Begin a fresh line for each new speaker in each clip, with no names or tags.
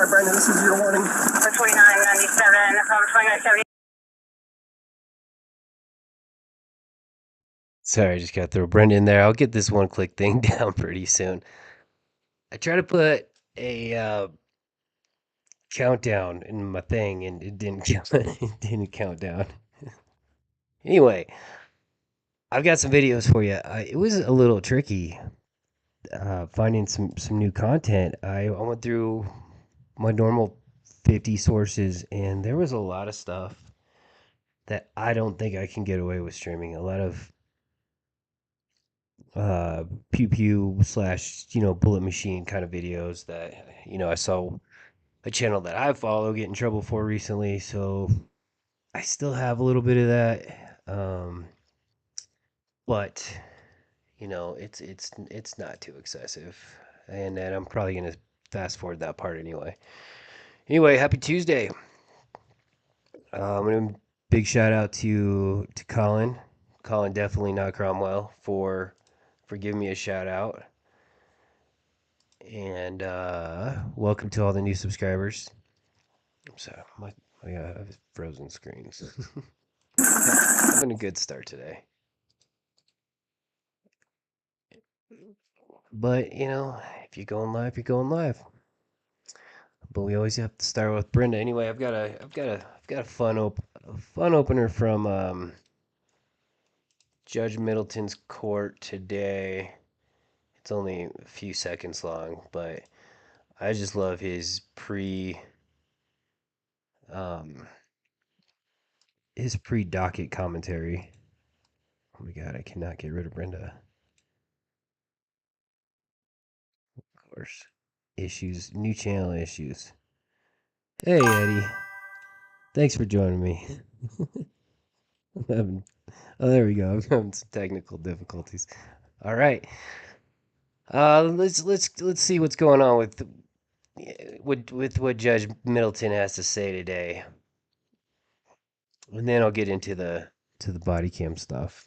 Hi, Brandon, this is your warning.
2997 from 2970.
Sorry, I just got to throw Brenda in there. I'll get this one-click thing down pretty soon. I try to put a countdown in my thing, and it didn't it didn't count down. Anyway, I've got some videos for you. It was a little tricky finding some new content. I went through my normal 50 sources, and there was a lot of stuff that I don't think I can get away with streaming. A lot of pew pew slash bullet machine kind of videos that I saw a channel that I follow get in trouble for recently, so I still have a little bit of that, but it's not too excessive, and I'm probably gonna fast forward that part anyway. Happy Tuesday. Big shout out to Colin. Colin, definitely not Cromwell, for giving me a shout out. And welcome to all the new subscribers. So I have frozen screens. Having a good start today. But if you're going live, you're going live. But we always have to start with Brenda. Anyway, I've got a fun opener from Judge Middleton's court today. It's only a few seconds long, but I just love his pre-docket commentary. Oh my god, I cannot get rid of Brenda. Of course. Issues, new channel issues. Hey Eddie. Thanks for joining me. Oh, there we go. I'm having some technical difficulties. All right. Let's see what's going on with what Judge Middleton has to say today, and then I'll get into the body cam stuff.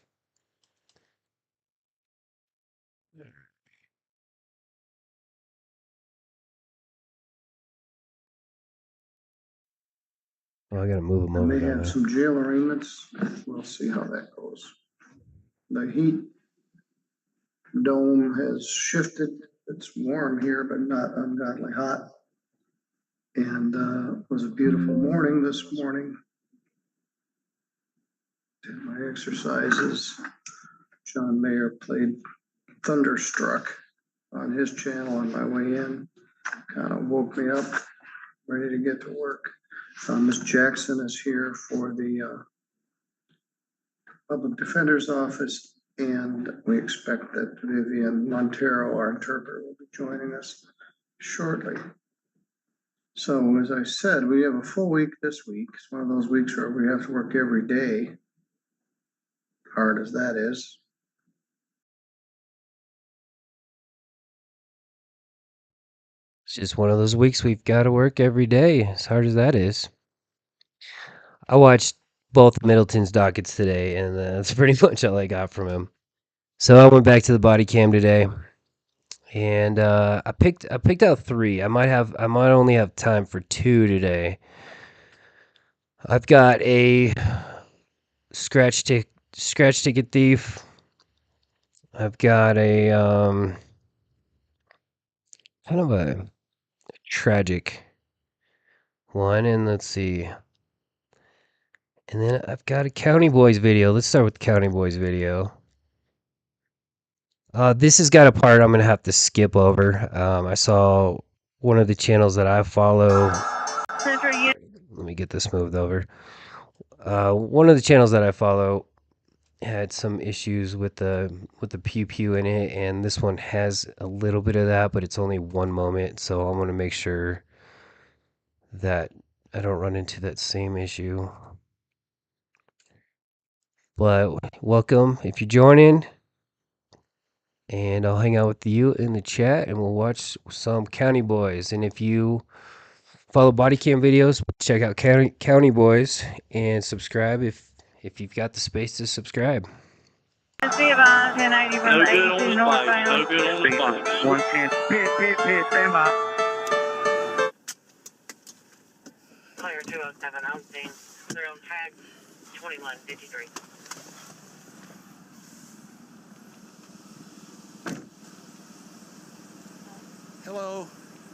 Oh, I gotta move them over.
They have some jail arraignments. We'll see how that goes. The heat dome has shifted. It's warm here, but not ungodly hot. And it was a beautiful morning this morning. Did my exercises. John Mayer played Thunderstruck on his channel on my way in. Kind of woke me up, ready to get to work. Miss Jackson is here for the Public Defender's Office, and we expect that Vivian Montero, our interpreter, will be joining us shortly. So, as I said, we have a full week this week. It's one of those weeks where we have to work every day, hard as that is.
It's just one of those weeks we've got to work every day, as hard as that is. I watched both Middleton's dockets today, and that's pretty much all I got from him. So I went back to the body cam today, and I picked out 3. I might only have time for 2 today. I've got a scratch ticket thief. I've got a kind of a tragic one, and let's see. And then I've got a County Boys video. Let's start with the County Boys video. This has got a part I'm gonna have to skip over. I saw one of the channels that I follow. Let me get this moved over. One of the channels that I follow had some issues with the pew pew in it, and this one has a little bit of that, but it's only one moment, so I'm gonna make sure that I don't run into that same issue. But welcome if you're joining, and I'll hang out with you in the chat, and we'll watch some County Boys. And if you follow body cam videos, check out County Boys and subscribe if you've got the space to subscribe.
No good on the spike. No good on the spike.
110. Pit, stand by.
207 on scene. They're on tag 2153.
Hello.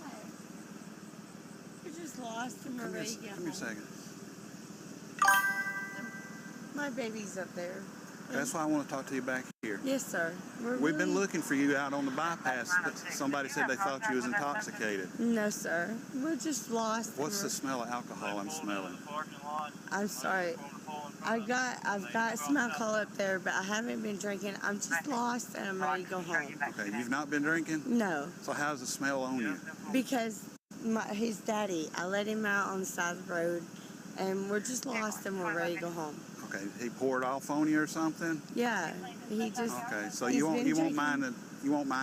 Hi. We're just lost and we're ready to get
Come here a
home.
second.
My baby's up there.
That's why I want to talk to you back here.
Yes, sir.
We've been looking for you out on the bypass. Somebody said they thought you was intoxicated.
No, sir. We're just lost.
What's the smell of alcohol I'm smelling?
I'm sorry. I've got some alcohol up there, but I haven't been drinking. I'm just lost and I'm ready to go home.
Okay, you've not been drinking?
No,
So how's the smell on you?
because his daddy, I let him out on the side of the road, and we're just lost and we're ready to go home.
Okay, he poured off on you or something?
Yeah, he just.
Okay, so
he's
you
been
won't
drinking.
mind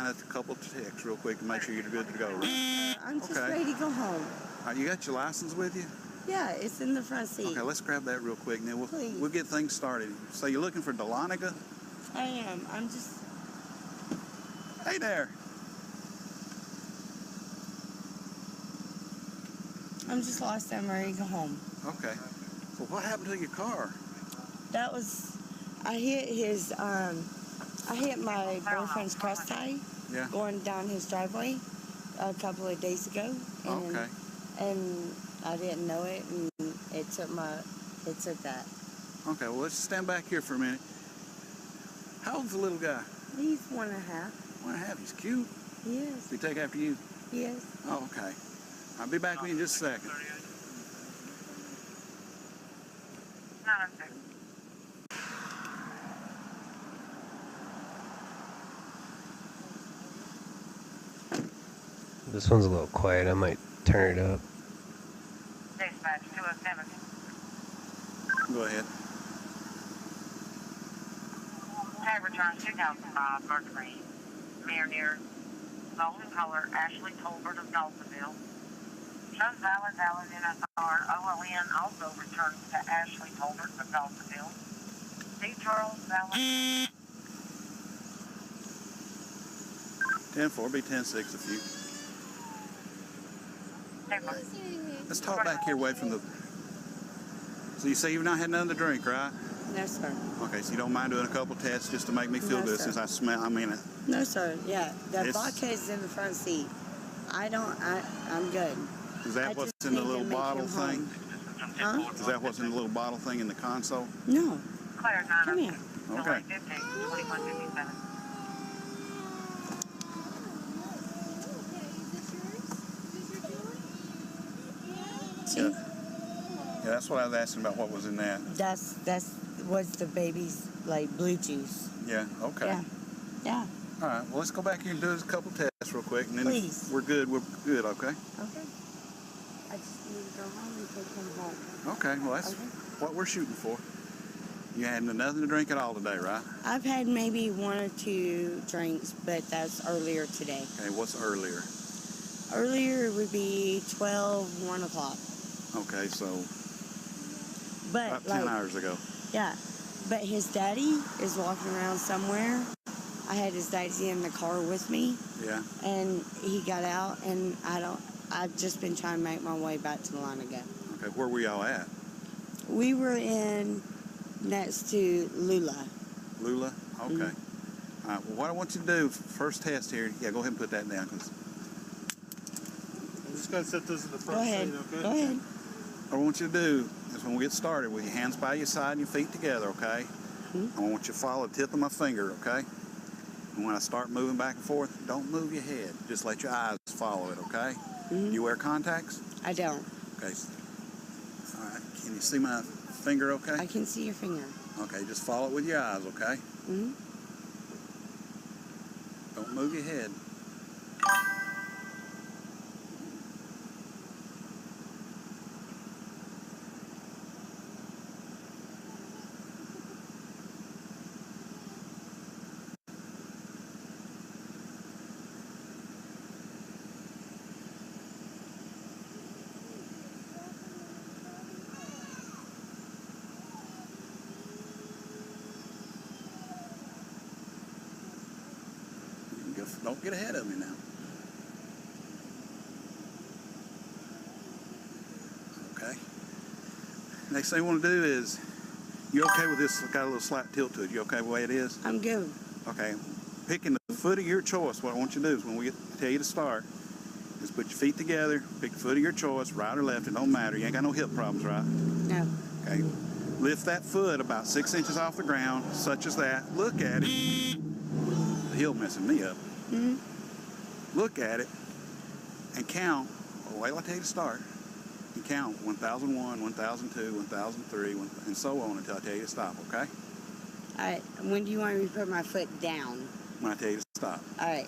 a couple of texts real quick to make sure you're good to go, right?
I'm just
Okay.
ready to go home.
All right, you got your license with you?
Yeah, it's in the front seat.
Okay, let's grab that real quick and then
Please.
we'll get things started. So you're looking for Dahlonega?
I am. I'm just.
Hey there.
I'm just lost. I'm ready to go home.
Okay. So what happened to your car?
That was. I hit my boyfriend's cross tie
Yeah.
going down his driveway a couple of days ago. And,
Okay.
And I didn't know it, and it took that.
Okay, well, let's stand back here for a minute. How old's the little guy?
He's 1.5.
1.5. He's cute.
He is.
Does he take after you?
He is.
Oh, okay. I'll be back with you in just a second.
906.
This one's a little quiet. I might turn it up.
Dispatch 207.
Go ahead.
Tag returns 2005 Mercury. Mirror near golden color Ashley Tolbert of Daltonville. Shows valid NSR. OLN also returns to Ashley Tolbert of Daltonville. D. Charles valid.
10-4, be 10-6 if you. Let's talk back here away from the. So you say you've not had nothing to drink, right?
No, sir.
Okay, so you don't mind doing a couple tests just to make me feel
No,
good
sir.
since I smell. I mean,
No, sir. Yeah, the
It's-
vodka is in the front seat. I'm good.
is
I
that what's
just
in the
need to
little
make
bottle
him
thing?
Huh?
Is that what's in the little bottle thing in the console?
No.
Claire
Come here.
906.
Okay.
2157.
See?
Yeah, that's what I was asking about. What was in that?
That's was the baby's like blue juice.
Yeah. Okay.
Yeah. Yeah.
All right. Well, let's go back here and do a couple tests real quick, and then
Please.
if we're good. We're good. Okay.
Okay. I just need to go home and take him home.
Okay. Well, that's
Okay.
what we're shooting for. You had nothing to drink at all today, right?
I've had maybe 1 or 2 drinks, but that's earlier today.
Okay. What's earlier?
Earlier would be 12, 1 o'clock.
Okay. So
But
about 10
like,
hours ago.
yeah. But his daddy is walking around somewhere. I had his daddy in the car with me,
Yeah.
and he got out, and I've just been trying to make my way back to Loniga.
Okay. Where were y'all at?
We were in next to Lula.
Lula? Okay. All right. Well, what I want you to do, first test here, yeah, go ahead and put that down. Cause
I'm just going to set this in the front
Go ahead.
seat, okay?
Go ahead.
what I want you to do is when we get started, with your hands by your side and your feet together, okay? I want you to follow the tip of my finger, okay? And when I start moving back and forth, don't move your head. Just let your eyes follow it, okay? You wear contacts?
I don't.
Okay. All right. Can you see my finger okay?
I can see your finger.
Okay, just follow it with your eyes, okay? Don't move your head. Don't get ahead of me now. Okay. Next thing you want to do is, you okay with this? Got a little slight tilt to it. You okay with the way it is?
I'm good.
Okay. Picking the foot of your choice. What I want you to do is when we tell you to start, is put your feet together, pick the foot of your choice, right or left. It don't matter. You ain't got no hip problems, right?
No.
Okay. Lift that foot about 6 inches off the ground, such as that. Look at it. The heel messing me up. Look at it and count. Wait till I tell you to start. And count 1001, 1002, 1003, and so on until I tell you to stop, okay?
All right. When do you want me to put my foot down?
When I tell you to stop.
All right.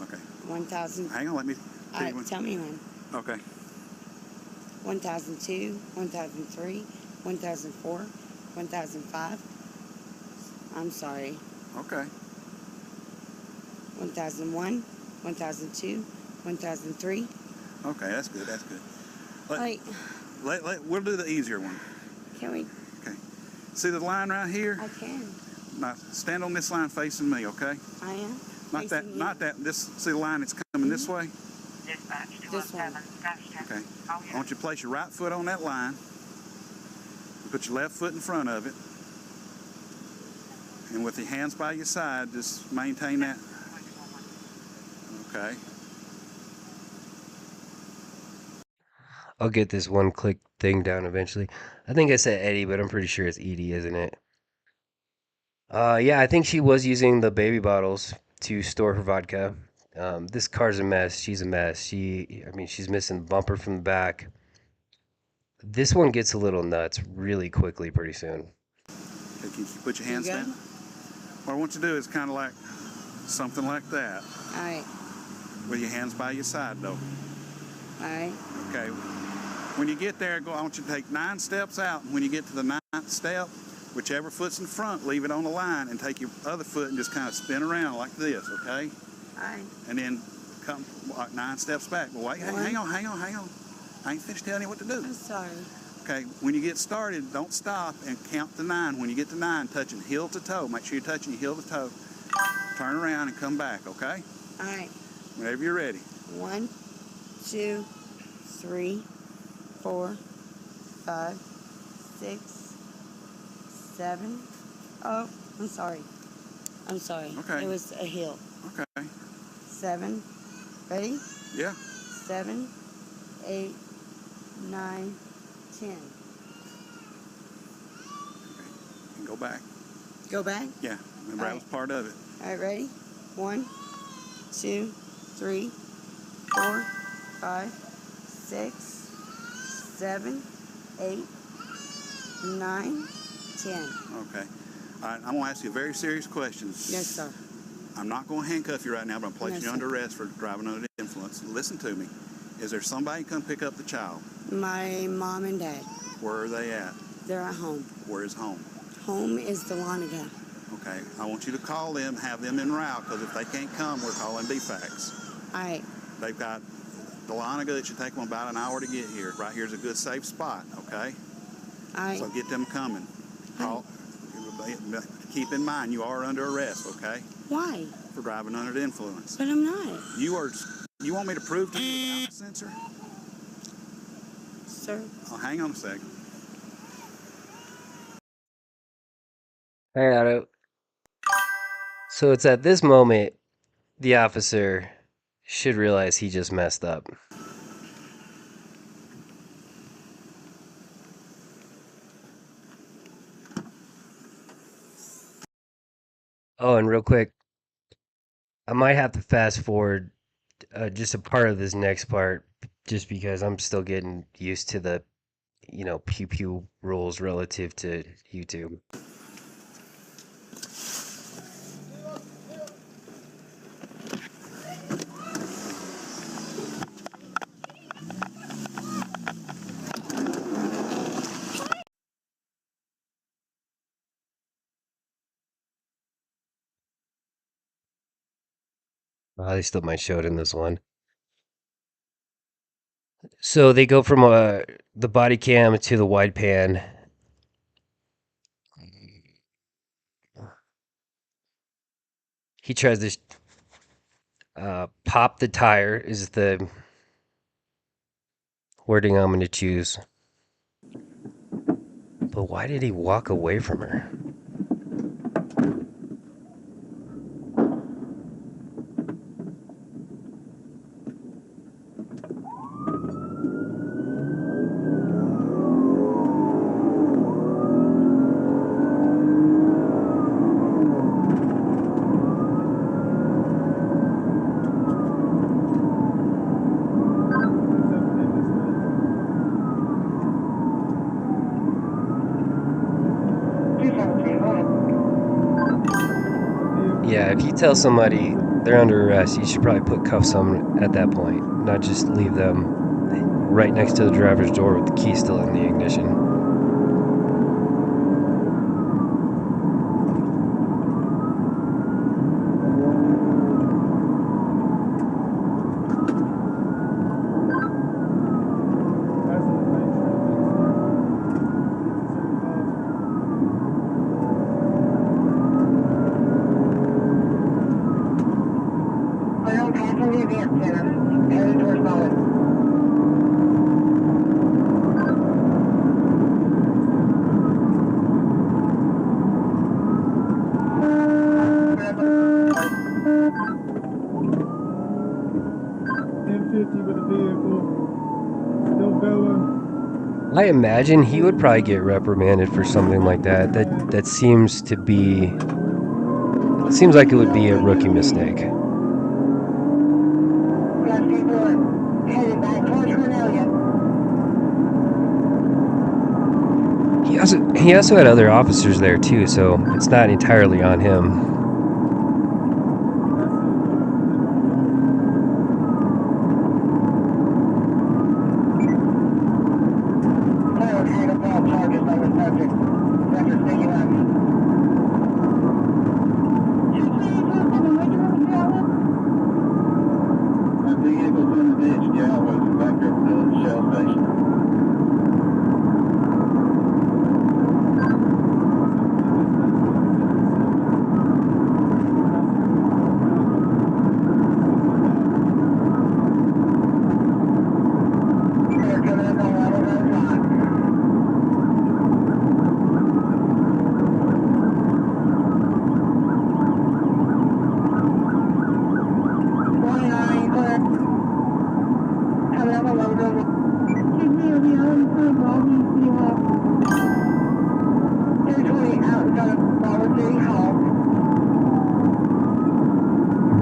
Okay.
1,000.
Hang on, let me
All
tell you
right.
when.
Tell me when.
Okay.
1002, 1003, 1004, 1005. I'm sorry.
Okay.
1001, 1002, 1003.
Okay, that's good, that's good.
Like,
We'll do the easier one.
can we?
Okay. See the line right here?
I can.
Now, stand on this line facing me, okay?
I am.
Not that,
Facing you.
not that, this, see the line that's coming this way?
Dispatch
This
217,
one.
gotcha.
Okay.
Oh,
I
yeah.
want you to place your right foot on that line. Put your left foot in front of it. And with your hands by your side, just maintain that. Okay.
I'll get this one click thing down eventually. I think I said Eddie, but I'm pretty sure it's Edie, isn't it? Yeah, I think she was using the baby bottles to store her vodka. This car's a mess. She's a mess. She's missing the bumper from the back. This one gets a little nuts really quickly pretty soon.
Okay, can you put your hands
You good?
down? What I want you to do is kind of like something like that.
All right.
With your hands by your side, though.
All right.
Okay. When you get there, I want you to take 9 steps out. And when you get to the 9th step, whichever foot's in front, leave it on the line and take your other foot and just kind of spin around like this, okay?
All right.
And then come 9 steps back. But wait, hang on. I ain't finished telling you what to do.
I'm sorry.
Okay, when you get started, don't stop and count to 9. When you get to 9, touching heel to toe. Make sure you're touching your heel to toe. Turn around and come back, okay?
All right.
Whenever you're ready.
1, 2, 3, 4, 5, 6, 7. Oh, I'm sorry.
Okay.
It was a hill.
Okay.
7. Ready?
Yeah.
7, 8, 9, 10.
Okay. And go back.
Go back.
Yeah. Remember, that was part of it.
All right, ready? 1, 2, 3, 4, 5, 6, 7, 8, 9, 10.
Okay. All right, I'm going to ask you a very serious question.
Yes, sir.
I'm not going to handcuff you right now, but I'm placing
Yes,
you
sir.
under arrest for driving under the influence. Listen to me. Is there somebody come pick up the child?
My mom and dad,
Where are they at?
they're at home.
Where is home?
Home is Dahlonega.
Okay. I want you to call them, have them en route, because if they can't come, we're calling DFAX.
All right.
They've got Dahlonega. It should take them about an hour to get here. Right here's a good safe spot, okay?
All right.
So get them coming. Call. Keep in mind, you are under arrest, okay?
Why?
For driving under the influence.
But I'm not,
You want me to prove to you without the sensor?
sir.
Oh, hang on a second.
Hey, Otto. So it's at this moment the officer should realize he just messed up. Oh, and real quick, I might have to fast forward just a part of this next part just because I'm still getting used to the, pew pew rules relative to YouTube. They still might show it in this one. So they go from the body cam to the wide pan. He tries to pop the tire is the wording I'm going to choose. But why did he walk away from her? Yeah, if you tell somebody they're under arrest, you should probably put cuffs on them at that point, not just leave them right next to the driver's door with the key still in the ignition. I imagine he would probably get reprimanded for something like that. That seems to be. It seems like it would be a rookie mistake. He also had other officers there too, so it's not entirely on him.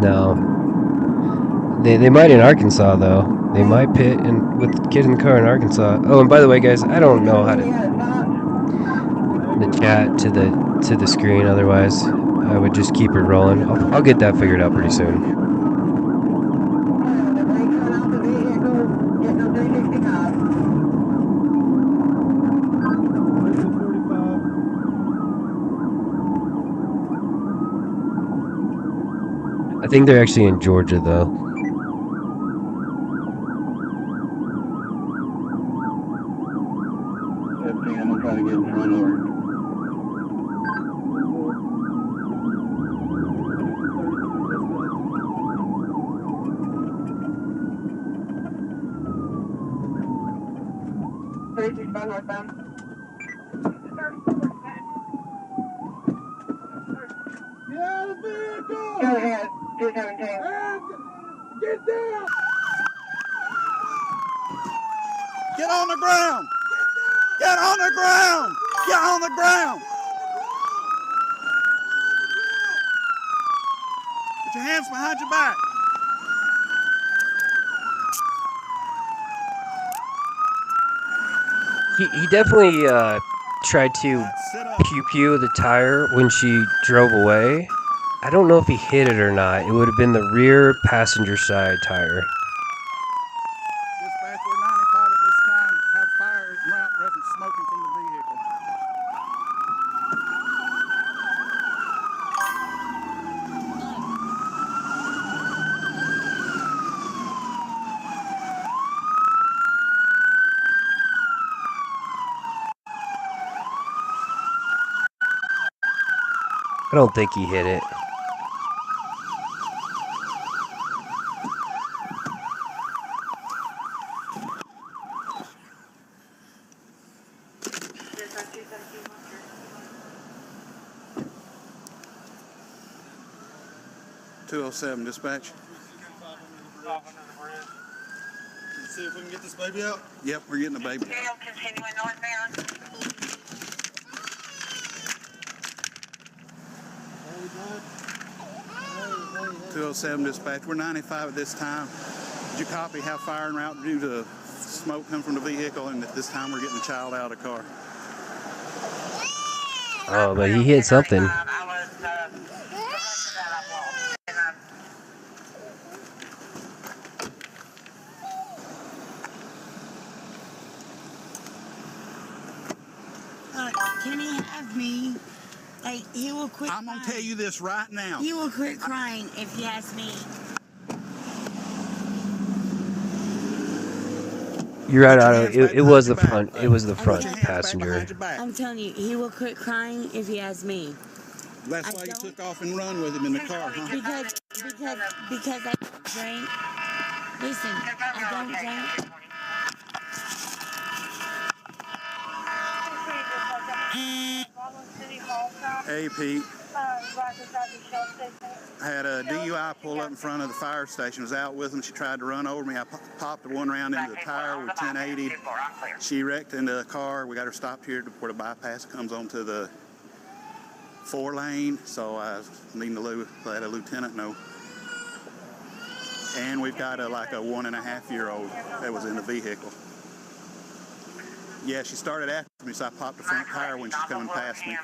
No. They might in Arkansas, though. They might pit and with the kid in the car in Arkansas. Oh, and by the way, guys, I don't know how to the chat to the screen. Otherwise, I would just keep it rolling. I'll get that figured out pretty soon. I think they're actually in Georgia, though.
I'm gonna try to get in front of her.
Get out of the vehicle!
Go ahead, 217.
Get down!
Get on the ground! Get on the ground! Get on the ground! Put your hands behind your back.
He definitely tried to
Sit up.
pew the tire when she drove away. I don't know if he hit it or not. It would have been the rear passenger side tire.
Dispatch, we're 95 at this time. Have fire en route reference smoking from the vehicle.
I don't think he hit it.
.207 dispatch.
Let's see if we can get this baby out.
Yep, we're getting the baby.
Continuing northbound.
207 dispatch. We're 95 at this time. Did you copy how fire en route due to smoke come from the vehicle, and at this time we're getting the child out of the car?
Oh, but he hit something.
Can he have me? Like, he will quit
I'm gonna
crying.
tell you this right now.
He will quit crying if he has me.
You're right,
Put your
Otto.
hands
It
behind
was
your
the
back.
front. It was the
Put
front
your hands back
passenger.
behind your back.
I'm telling you, he will quit crying if he has me.
That's
I
why you
don't-
took off and run with him in the car, huh?
Because I don't drink. Listen, I don't drink.
Hey, Pete. Had a DUI pull up in front of the fire station. Was out with him. She tried to run over me. I popped her one round into the tire with 1080. She wrecked into a car. We got her stopped here where the bypass comes onto the 4-lane. So I was needing to let a lieutenant know. And we've got like a 1.5-year-old that was in the vehicle. Yeah, she started after me, so I popped the front tire when she's coming past me.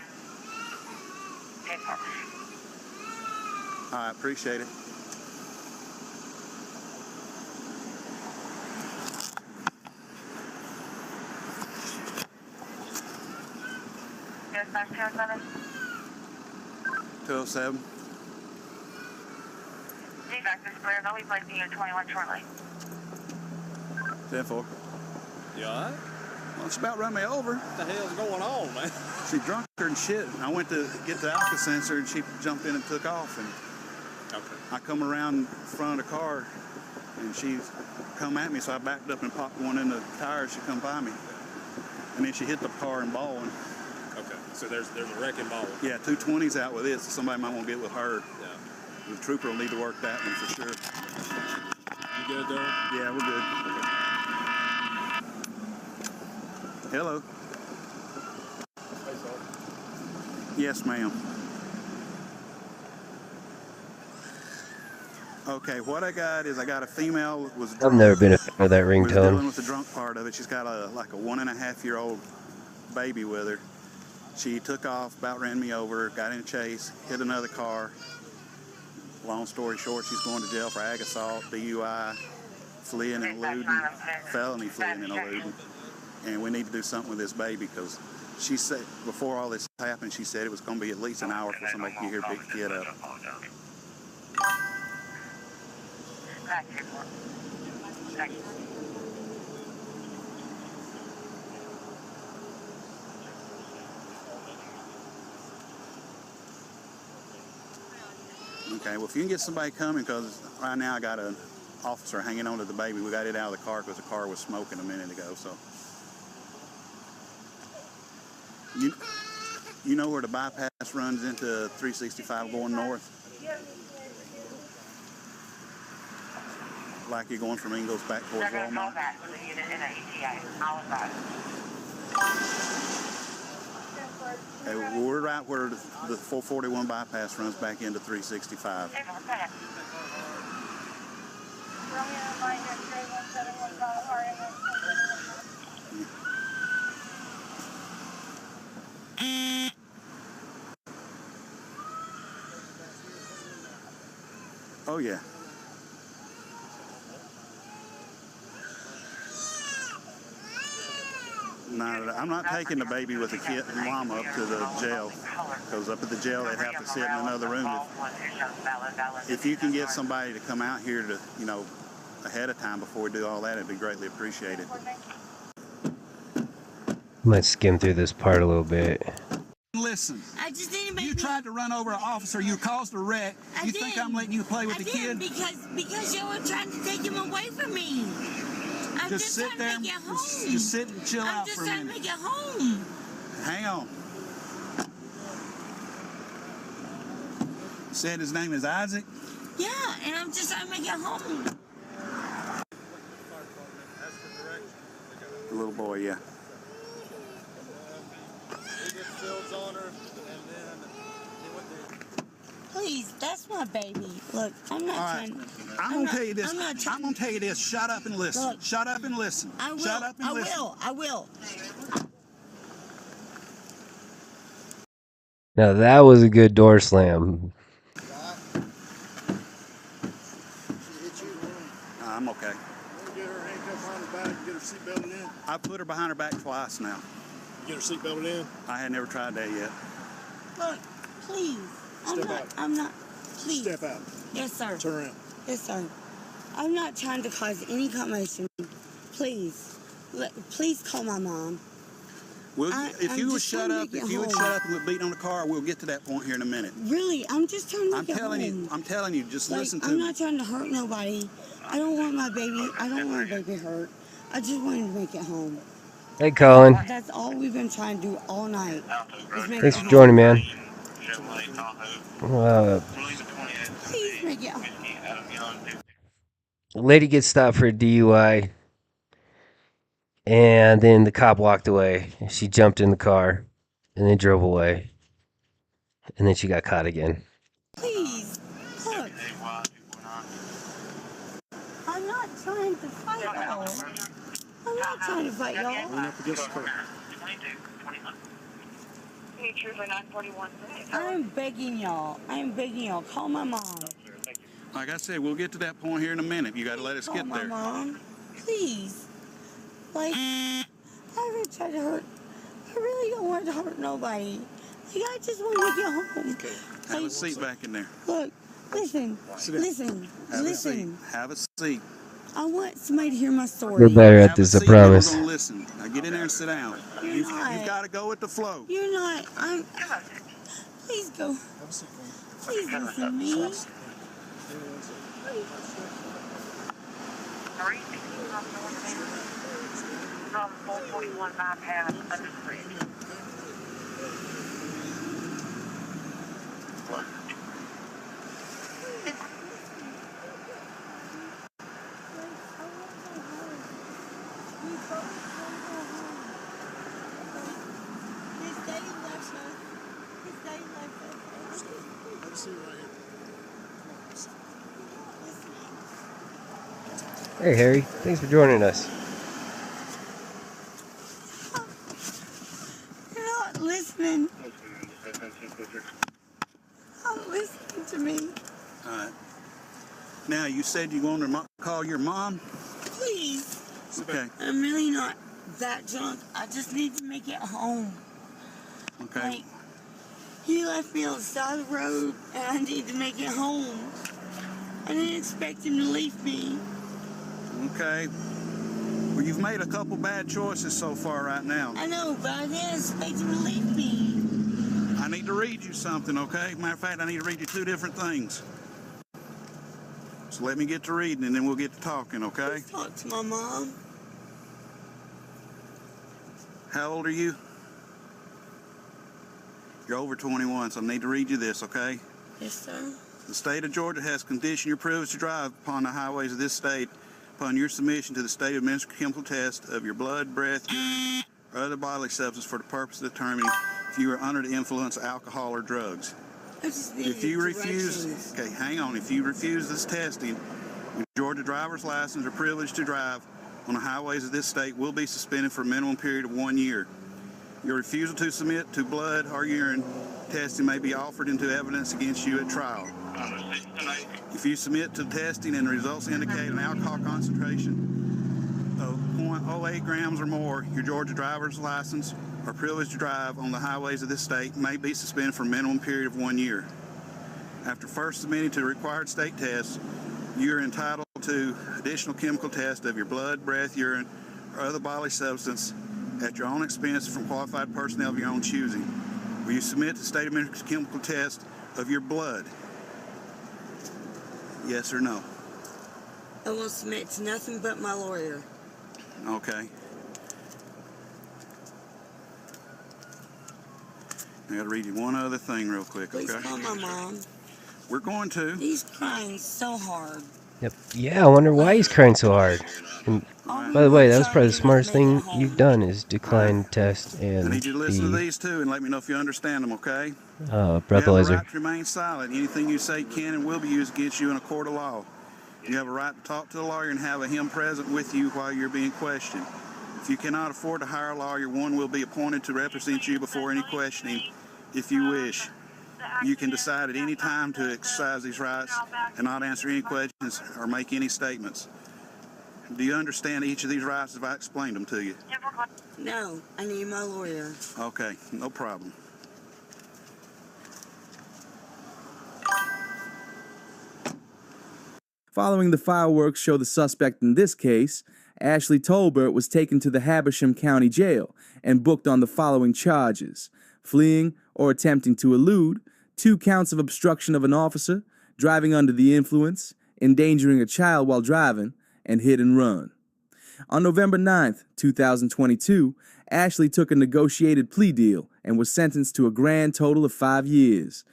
I appreciate it.
Dispatch 207.
207.
Dispatch is clear. They'll be placing you at 21 shortly.
10-4.
You alright?
Well, it's about run me over.
What the hell's going on, man?
She drunk her and shit. I went to get the Alka sensor and she jumped in and took off. And
Okay.
I come around in front of the car and she come at me, so I backed up and popped one in the tire. She come by me. And then she hit the car and Baldwin.
Okay. So there's a wreck involved.
Yeah, 220's out with it, so somebody might want to get with her.
Yeah.
The trooper will need to work that one for sure.
You good, Dylan?
Yeah, we're good. Hello. Yes, ma'am. Okay, what I got is I got a female that was
I've
drunk.
never been a fan of that
Was dealing
ringtone.
with the drunk part of it. She's got like a 1.5-year-old baby with her. She took off, about ran me over, got in a chase, hit another car. Long story short, she's going to jail for ag assault, DUI, fleeing and eluding, felony fleeing and eluding. And we need to do something with this baby because she said before all this happened, she said it was going to be at least an hour for somebody to get here to pick the kid up.
Thank you.
Okay, well, if you can get somebody coming, because right now I got an officer hanging on to the baby. We got it out of the car because the car was smoking a minute ago, so. You know where the bypass runs into 365 going north? Like you're going from Ingles back towards
They're going to call
Walmart?
back with a unit in the ETA. I'll advise.
Okay, well, we're right where the 441 bypass runs back into 365.
Hey, what's that?
Oh, yeah. No, I'm not taking the baby with the kid and mom up to the jail, because up at the jail they'd have to sit in another room. If you can get somebody to come out here to, ahead of time before we do all that, it'd be greatly appreciated.
Might skim through this part a little bit.
Listen,
I just didn't make
you tried to run over an officer, you caused a wreck. You think I'm letting you play with the kid?
because you were trying to take him away from me. I'm
Just sit
trying
there,
to make it home.
just sit and chill
I'm
out
just
for a
trying to
minute.
make it home.
Hang on. Said his name is Isaac?
Yeah, and I'm just trying to make it home.
The little boy, yeah.
Please, that's my baby. Look, I'm not
All right.
trying.
I'm gonna tell you this.
I'm not trying.
I'm gonna tell you this. Shut up and listen.
Look,
Shut up and listen.
I will.
Shut up and listen.
I will.
Now that was a good door slam.
I'm okay.
Get her handcuffed behind her back, get her seatbelted in.
I put her behind her back twice now.
Get her seatbelted in.
I had never tried that yet.
Look, please.
Step out.
I'm not. Please.
Step out.
Yes, sir.
Turn around.
Yes, sir. I'm not trying to cause any commotion. Please. Please call my mom.
Well, if
I'm
you would
just
shut
trying to
up,
get
if you would
home.
shut up and quit beating on the car, we'll get to that point here in a minute.
Really, I'm just trying to
I'm
get
telling
home.
you, I'm telling you, just listen to
I'm
me.
not trying to hurt nobody. I don't want my baby. I don't want my baby hurt. I just wanted to make it home.
Hey, Colin.
That's all we've been trying to do all night. Is make
Thanks
it
for
home.
joining, man.
Please make it home.
Lady gets stopped for a DUI, and then the cop walked away. She jumped in the car, and then drove away, and then she got caught again.
Please, look. I'm not trying to fight y'all. I'm not trying to fight y'all.
Lean up against the car.
I'm begging y'all. Call my mom.
Like I said, we'll get to that point here in a minute. You got to let us
Call
get
my
there.
mom. Please. Like, I haven't tried to hurt. I really don't want to hurt nobody. Like, I just want to get home.
Okay. Have a seat back in there.
Look, listen.
Have a seat. Have a seat.
I want somebody to hear my story.
You're better at
Have a
this, I
seat and we're
promise.
gonna listen. Now get in there and sit down. You've got to go with the flow.
You're not. Please go. Please listen to me.
441 bypass under the bridge.
Hey, Harry. Thanks for joining us.
You're not listening. Not listening to me.
All right. Now, you said you wanted to call your mom?
Please.
Okay.
I'm really not that drunk. I just need to make it home.
Okay.
Like, he left me on the side of the road, and I need to make it home. I didn't expect him to leave me.
Okay. Well, you've made a couple bad choices so far right now.
I know, but I didn't expect him to leave me.
I need to read you something, okay? Matter of fact, I need to read you two different things. So let me get to reading, and then we'll get to talking, okay?
Please talk to my mom.
How old are you? You're over 21, so I need to read you this, okay?
Yes, sir.
The state of Georgia has conditioned your privilege to drive upon the highways of this state upon your submission to the state administered chemical test of your blood, breath, urine, or other bodily substance for the purpose of determining if you are under the influence of alcohol or drugs.
I just need
If you
directions.
refuse, okay, hang on. If you refuse this testing, your Georgia driver's license or privilege to drive on the highways of this state will be suspended for a minimum period of 1 year. Your refusal to submit to blood or urine testing may be offered into evidence against you at trial. If you submit to testing and the results indicate an alcohol concentration of 0.08 grams or more, your Georgia driver's license or privilege to drive on the highways of this state may be suspended for a minimum period of 1 year. After first submitting to the required state tests, you are entitled to additional chemical tests of your blood, breath, urine, or other bodily substance at your own expense from qualified personnel of your own choosing. Will you submit to state administered chemical test of your blood? Yes or no?
I won't submit to nothing but my lawyer.
Okay. I gotta read you one other thing real quick,
Please
okay?
call my mom.
We're going to.
He's crying so hard.
Yep. Yeah, I wonder why he's crying so hard. And
All
by the
we
way,
were
that was
trying
probably
to
the
do was
smartest
make it
thing
home.
you've done is decline test
I
and
need you to listen to
the
these two and let me know if you understand them, okay? You have a
breathalyzer.
right to remain silent. Anything you say can and will be used against you in a court of law. You have a right to talk to the lawyer and have him present with you while you're being questioned. If you cannot afford to hire a lawyer, one will be appointed to represent you before any questioning if you wish. You can decide at any time to exercise these rights and not answer any questions or make any statements. Do you understand each of these rights if I explained them to you?
No, I need my lawyer.
Okay, no problem.
Following the fireworks show the suspect in this case, Ashley Tolbert was taken to the Habersham County Jail and booked on the following charges: fleeing or attempting to elude, 2 counts of obstruction of an officer, driving under the influence, endangering a child while driving, and hit and run. On November 9th, 2022, Ashley took a negotiated plea deal and was sentenced to a grand total of 5 years.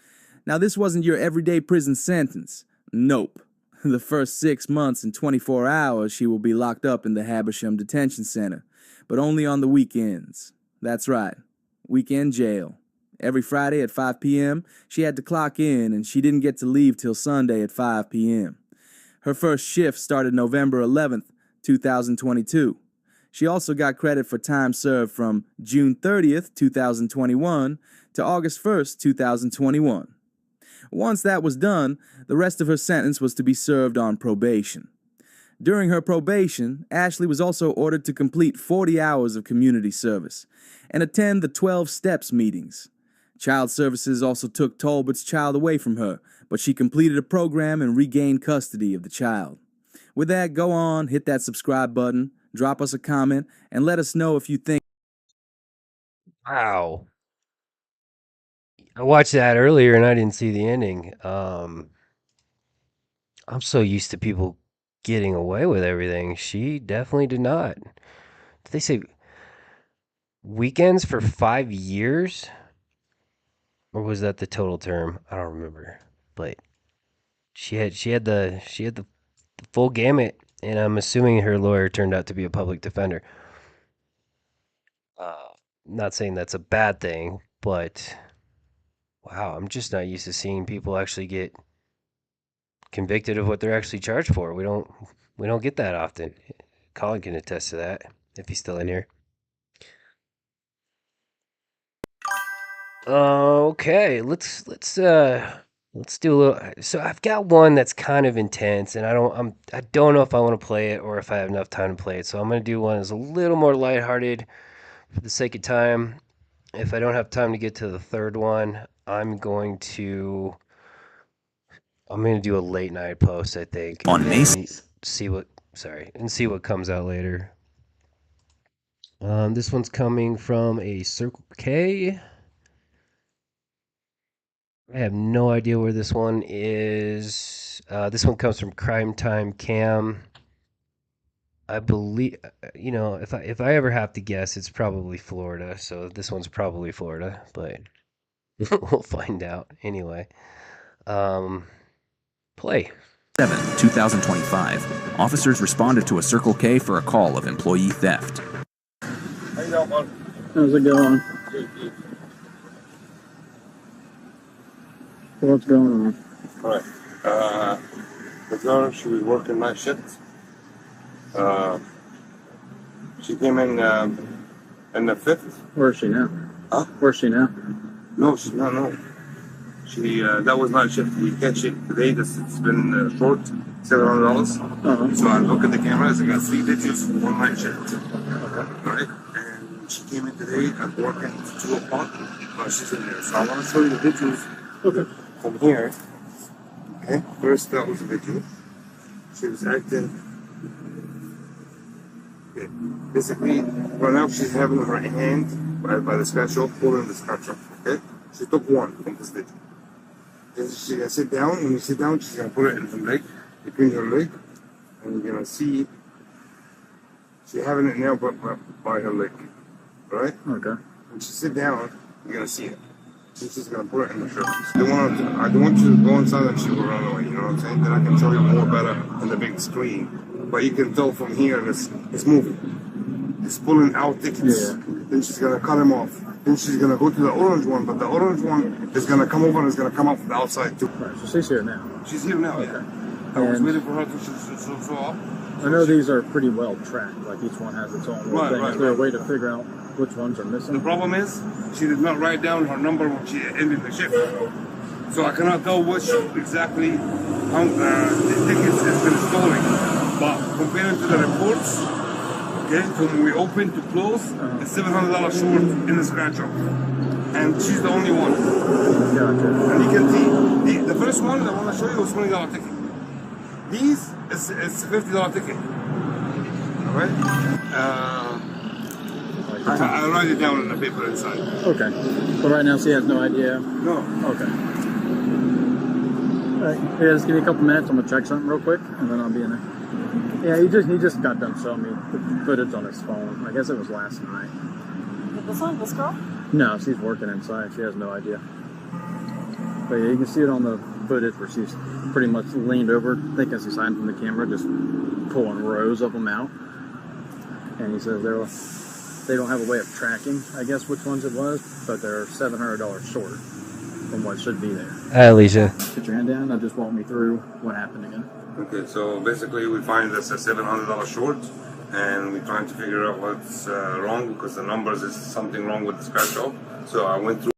Now, this wasn't your everyday prison sentence. Nope. The first 6 months and 24 hours she will be locked up in the Habersham Detention Center, but only on the weekends. That's right, weekend jail. Every Friday at 5 p.m., she had to clock in, and she didn't get to leave till Sunday at 5 p.m. Her first shift started November 11th, 2022. She also got credit for time served from June 30th, 2021 to August 1st, 2021. Once that was done, the rest of her sentence was to be served on probation. During her probation, Ashley was also ordered to complete 40 hours of community service and attend the 12 Steps meetings. Child Services also took Tolbert's child away from her, but she completed a program and regained custody of the child. With that, go on, hit that subscribe button, drop us a comment, and let us know if you think.
Wow. I watched that earlier and I didn't see the ending. I'm so used to people getting away with everything. She definitely did not. Did they say weekends for 5 years? Or was that the total term? I don't remember. But she had the full gamut, and I'm assuming her lawyer turned out to be a public defender. Not saying that's a bad thing, but wow, I'm just not used to seeing people actually get convicted of what they're actually charged for. We don't get that often. Colin can attest to that if he's still in here. Okay, let's do a little. So I've got one that's kind of intense, and I don't know if I want to play it or if I have enough time to play it. So I'm gonna do one that's a little more lighthearted for the sake of time. If I don't have time to get to the third one, I'm going to do a late night post, I think,
On Mason.
and see what comes out later. This one's coming from a Circle K. I have no idea where this one is. This one comes from Crime Time Cam. I believe, if I ever have to guess, it's probably Florida. So this one's probably Florida, but we'll find out anyway. Play.
7, 2025. Officers responded to a Circle K for a call of employee theft.
How you doing, bud?
How's it going? What's going on?
All right. The girl, she was working night shift. She came in the 5th.
Where's she now?
Huh?
Where's she now?
No, she's not. No. She that was night shift. We catch it today. It's been short, $700.
Uh-huh.
So I look at the cameras. I got 3 digits, 1 night shift. Okay. All right. And she came in today. I'm working 2 o'clock. She's in there. So I want to show you the videos from here. Okay. First, that was a video. She was acting. Okay. Basically, right now she's having her hand by the special, pulling the special. Okay. She took 1 from this video. Then she's gonna sit down. When you sit down, she's gonna put it in her leg, between her leg, and you're gonna see she's having it now by her leg. Right?
Okay.
When she sit down, you're gonna see it. She's just gonna put it in the shirt. I don't want you to go inside and she will run away, you know what I'm saying? Then I can show you more better on the big screen. But you can tell from here it's moving. It's pulling out tickets.
Yeah.
Then she's gonna cut them off. Then she's gonna go to the orange one, but the orange one is gonna come over and it's gonna come out from the outside too.
Right, so she's here now.
She's here now, yeah. I was waiting for her to show up.
I know these are pretty well tracked, like each one has its own little
Right,
thing.
right,
Is there a
right.
way to figure out which ones are missing?
The problem is, she did not write down her number when she ended the shift. So I cannot tell which exactly the tickets has been stolen. But comparing to the reports, okay, from we open to close, it's $700 short in the scratch off. And she's the only one.
Gotcha.
And you can see, the first one, the one I show you, was $20 ticket. These, it's a $50 ticket. Alright? I write it down in the paper inside.
Okay. But right now she has no idea.
No.
Okay. Alright. Yeah, just give me a couple minutes. I'm gonna check something real quick and then I'll be in there. Yeah, he just got done showing me the footage on his phone. I guess it was last night.
This one, this girl?
No, she's working inside. She has no idea. But yeah, you can see it on the footage where she's pretty much leaned over, thinking she's hiding from the camera, just pulling rows of them out. And he says they don't have a way of tracking, I guess, which ones it was, but they're $700 short from what should be there.
Hi, Alicia.
Put your hand down and just walk me through what happened again.
Okay, so basically we find that's a $700 short, and we're trying to figure out what's wrong because the numbers is something wrong with the scratch off. So I went through.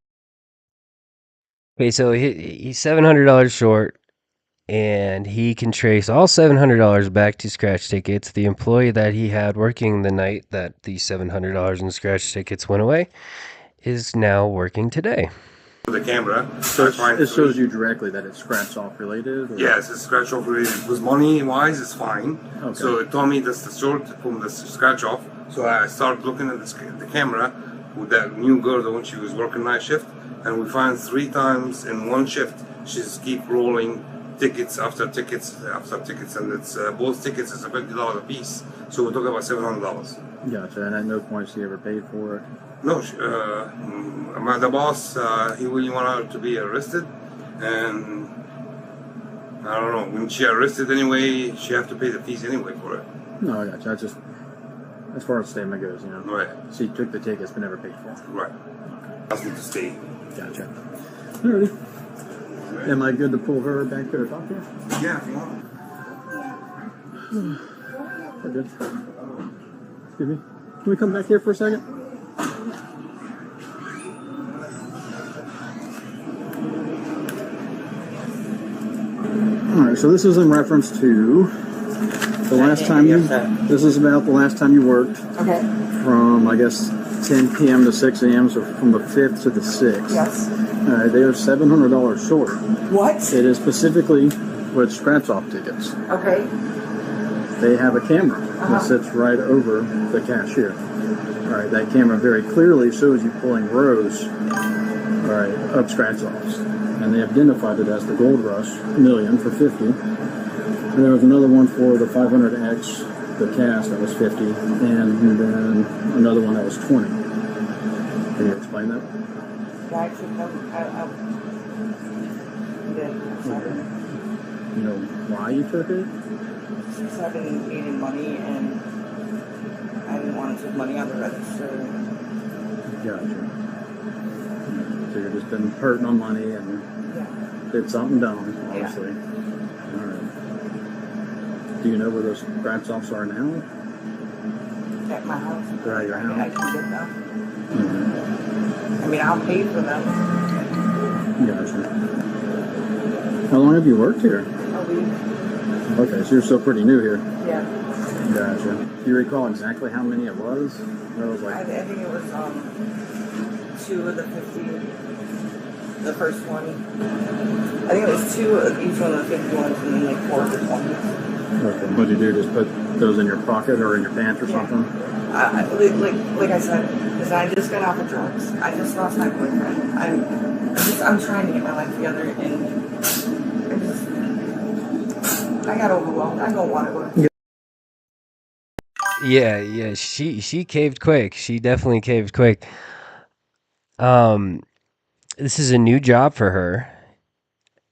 Okay, so he's $700 short, and he can trace all $700 back to scratch tickets. The employee that he had working the night that the $700 in scratch tickets went away is now working today.
The camera.
So it shows you directly that it's scratch off related? Or?
Yes, it's scratch off related. Because money wise, it's fine.
Okay.
So it told me that's the short from the scratch off. So I started looking at the camera with that new girl, the one she was working night shift, and we find 3 times in one shift she's keep rolling tickets after tickets after tickets, and it's both tickets is $50 a piece. So we're talking about $700.
Gotcha, and at no point she ever paid for it?
No, the boss, he really wanted her to be arrested, and I don't know, when she arrested anyway, she have to pay the fees anyway for it.
No, I gotcha. That's just, as far as statement goes, you know.
Right.
She took the tickets but never paid for it.
Right. Asked me to stay.
Gotcha. Alrighty. Am I good to pull her back to the top here?
Yeah, if you want.
We're good. Excuse me. Can we come back here for a second? Alright, so this is in reference to the last time you, this is about the last time you worked.
Okay.
From, I guess, 10 p.m. to 6 a.m., so from the 5th to the 6th.
Yes.
Alright, they are $700 short.
What?
It is specifically with scratch-off tickets.
Okay.
They have a camera that sits right over the cashier. Alright, that camera very clearly shows you pulling rows, alright, of scratch-offs. And they identified it as the Gold Rush Million for 50. And there was another one for the 500X, the cast, that was 50, and then another one that was 20. Can you explain that?
Yeah, I took them.
You know why you took it?
Since I've been needing money and I didn't want to take money out of the register.
Gotcha. So you've just been hurting on money and did something dumb, obviously. Alright. Do you know where those scratch-offs are now?
At my house.
They're at your house?
I can get them.
Mm-hmm.
I mean, I'll pay for them.
Gotcha. How long have you worked here?
A week.
Okay, so you're still pretty new here.
Yeah.
Gotcha. Do you recall exactly how many it was? That was
I
like...
think it was 2 of the 50. The first one. I think it was 2 of each one of the 50 ones and then like 4 of the 20s.
Okay. What'd you do? Just put those in your pocket or in your pants or something?
Like I said, because I just got off of drugs. I just lost my boyfriend. I'm trying to get my life together, and I got overwhelmed. I don't want to go.
Yeah, she caved quick. She definitely caved quick. this is a new job for her.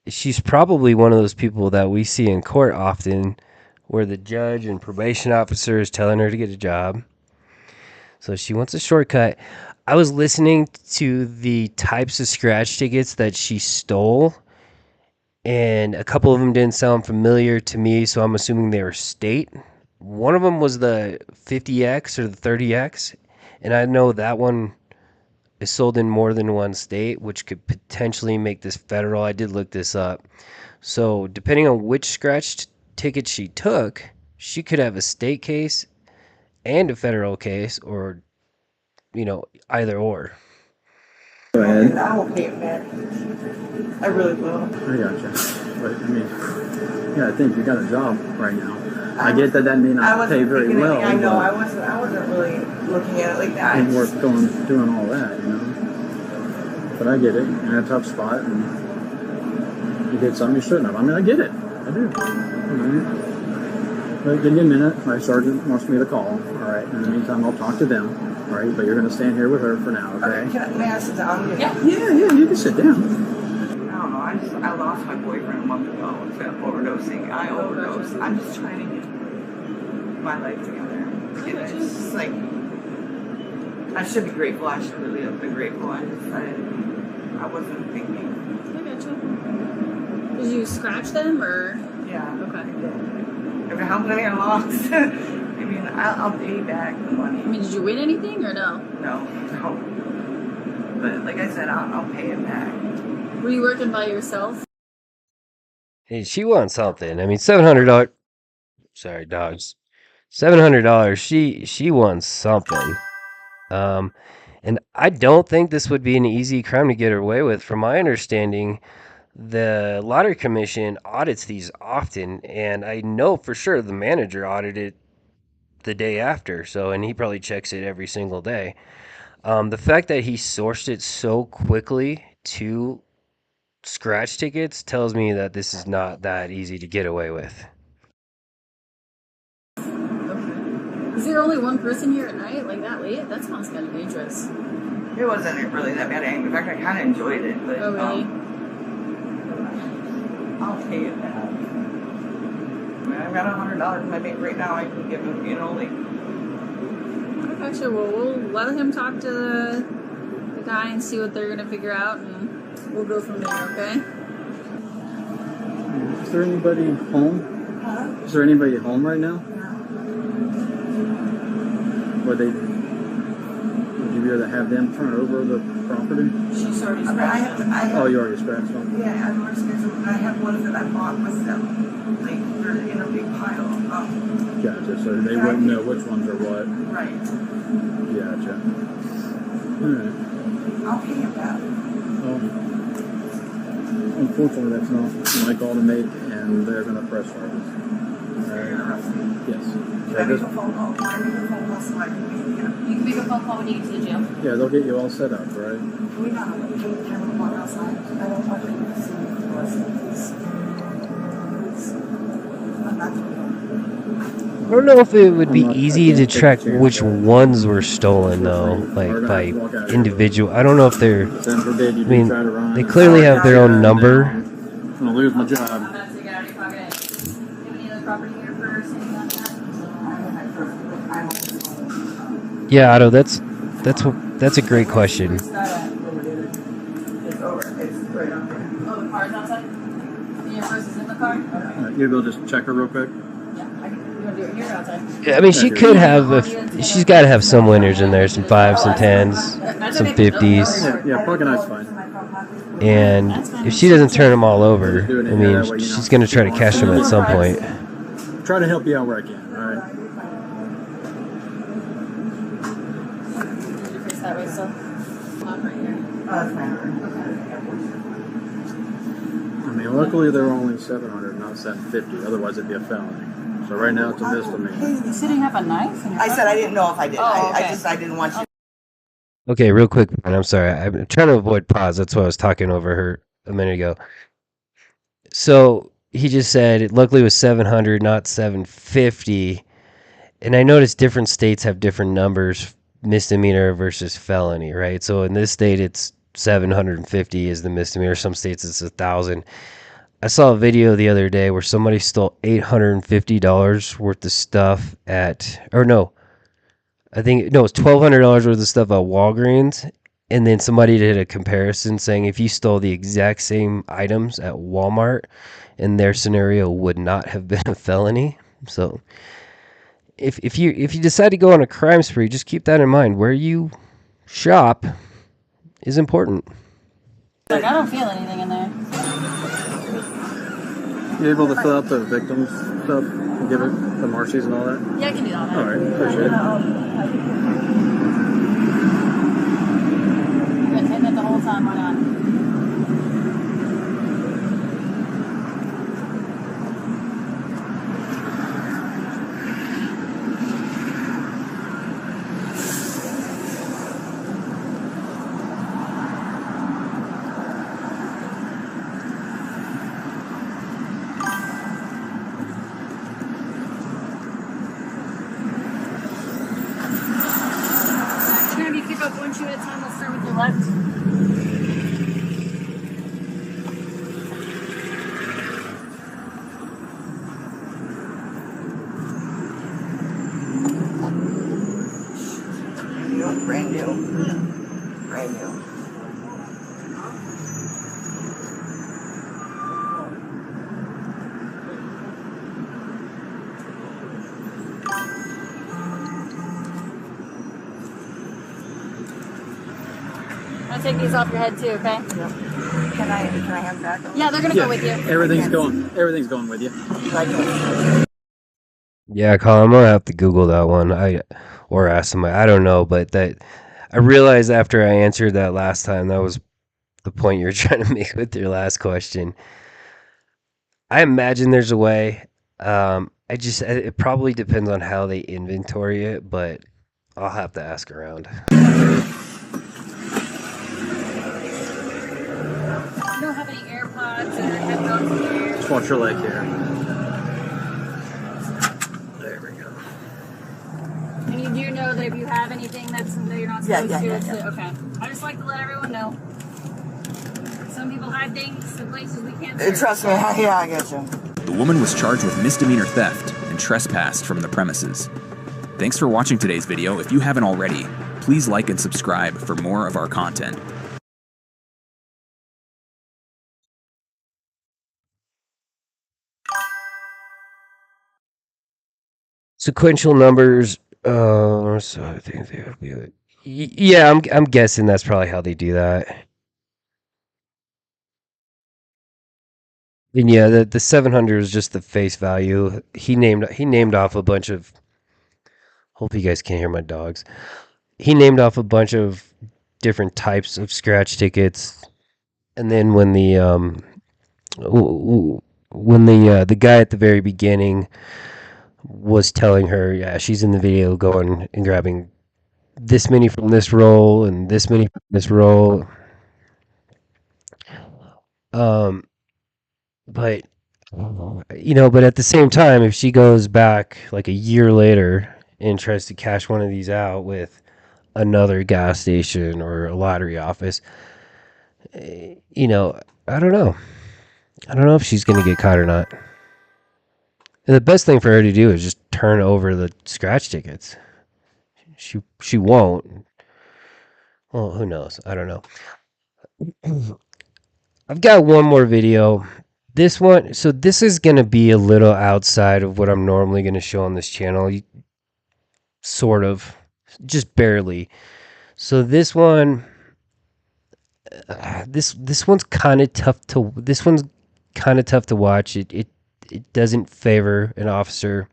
She's probably one of those people that we see in court often where the judge and probation officer is telling her to get a job. So she wants a shortcut. I was listening to the types of scratch tickets that she stole, and a couple of them didn't sound familiar to me, so I'm assuming they were state. One of them was the 50X or the 30X, and I know that one is sold in more than one state, which could potentially make this federal. I did look this up. So depending on which scratch ticket she took, she could have a state case and a federal case, or either or.
Go ahead.
I will pay it back. I really will.
I gotcha. But I mean, yeah, I think you got a job right now. I get that may not pay very well.
I know. I wasn't really looking at it like that.
Ain't worth doing all that, you know. But I get it. You're in a tough spot, and you did something you shouldn't have. I mean, I get it. I do. But give me a minute. My sergeant wants me to call. All right. In the meantime, I'll talk to them. All right. But you're going to stand here with her for now, okay?
May I sit down?
Yeah. You can sit down.
I don't know. I lost my boyfriend a month ago from overdosing. I overdosed. I'm just trying to get my life together. And it's just like, I should be grateful. I should really have been grateful. I wasn't thinking.
I gotcha. Did you scratch them or?
Yeah.
Okay.
How many I lost? I mean, I'll pay back the money.
I mean, did you win anything or no?
No. But like I said, I'll pay it back.
Were you working by yourself?
Hey, she wants something. I mean, $700. Sorry, dogs. $700. She wants something. And I don't think this would be an easy crime to get away with. From my understanding, the Lottery Commission audits these often, and I know for sure the manager audited the day after. So, and he probably checks it every single day. The fact that he sourced it so quickly to scratch tickets tells me that this is not that easy to get away with.
Okay. Is there only one person here at night, like that late? That sounds kind of dangerous.
It wasn't really that bad. In fact, I kind of enjoyed it. But,
oh, really?
I'll pay it back. I mean, I've got $100 in my bank right now. I can give him,
I gotcha. Well, we'll let him talk to the guy and see what they're going to figure out, and we'll go from there, okay?
Is there anybody home?
Huh?
Is there anybody at home right now? Would you be able to have them turn over the property?
She's already scratched.
Oh, you already scratched them?
Yeah, I've already scratched them. I have ones that I bought with them. Like, they're in a big pile.
Gotcha, so they wouldn't know which ones are what.
Right.
Gotcha. Alright.
I'll pay it back.
Well, unfortunately, that's not my call to make, and they're going to press charges. Alright. Yes.
Can I make a phone call? Can I make a phone call so I can meet you?
You can make a phone call when you get to the jail.
Yeah, they'll get you all set up, right?
We got to have a walk outside. I don't want people to see me. I'm not doing
I don't know if it would be easy to track which ones were stolen, though, like by individual. I don't know if they're. I mean, they clearly have their own number.
I'm gonna lose my job.
Yeah, Otto, that's a great question.
It's over. It's right up there.
Oh, the car's outside? Your purse is in the car? Okay.
You go just check her real quick.
Yeah, you want to do it here or outside?
Yeah, I mean, she could have. She's got to have some winners in there, some 5s, some 10s, some 50s.
Yeah, plug and ice fine.
And if she doesn't turn them all over, I mean, she's going to try to cash them at some point.
Try to help you out where I can, all right?
That way, so lock right here.
I mean, luckily they're only 700, not 750. Otherwise, it'd be a felony. So right now it's a misdemeanor.
You said you have a knife?
I said I didn't know if I did.
Oh, okay.
I didn't want you.
Okay, real quick, and I'm sorry. I'm trying to avoid pause. That's why I was talking over her a minute ago. So he just said, luckily it was 700, not 750. And I noticed different states have different numbers, misdemeanor versus felony, right? So in this state, it's $750 is the misdemeanor. Some states it's $1,000. I saw a video the other day where somebody stole $850 worth of stuff at, or no, I think, no, it's $1,200 worth of stuff at Walgreens. And then somebody did a comparison saying if you stole the exact same items at Walmart, in their scenario would not have been a felony. So if you decide to go on a crime spree, just keep that in mind. Where you shop is important.
Like, I don't feel anything in there.
You able to fill out the victims stuff and give it the Marcy's and all that?
Yeah, I can do all that.
All right, appreciate it.
You've been hitting it the whole time, why not? Once you at a time, we'll start with your left.
Brand new. Brand new.
I'll take these off your head too, okay?
Yep. Can I have that?
Yeah, they're gonna go with you.
Everything's going with you.
Yeah, Colin, I'm gonna have to Google that one. Or ask somebody. I don't know, but that I realized after I answered that last time, that was the point you were trying to make with your last question. I imagine there's a way. It probably depends on how they inventory it, but I'll have to ask around.
You don't have any AirPods or headphones in your ears.
Just watch your leg here. There we go.
And you do know that if you have anything that you're not supposed to, okay. I just like to let everyone know. Some people hide things in places we can't search.
Trust me, yeah, I get you.
The woman was charged with misdemeanor theft and trespassed from the premises. Thanks for watching today's video. If you haven't already, please like and subscribe for more of our content.
Sequential numbers. So I think they would be. Yeah, I'm guessing that's probably how they do that. And yeah, the 700 is just the face value. He named off a bunch of. Hope you guys can't hear my dogs. He named off a bunch of different types of scratch tickets, and then when the guy at the very beginning was telling her, yeah, she's in the video going and grabbing this many from this roll and this many from this roll. But but at the same time, if she goes back like a year later and tries to cash one of these out with another gas station or a lottery office, I don't know. I don't know if she's going to get caught or not. And the best thing for her to do is just turn over the scratch tickets. She won't. Well, who knows? I don't know. I've got one more video. This is going to be a little outside of what I'm normally going to show on this channel. Sort of. Just barely. So this one... This one's kind of tough to watch. It doesn't favor an officer.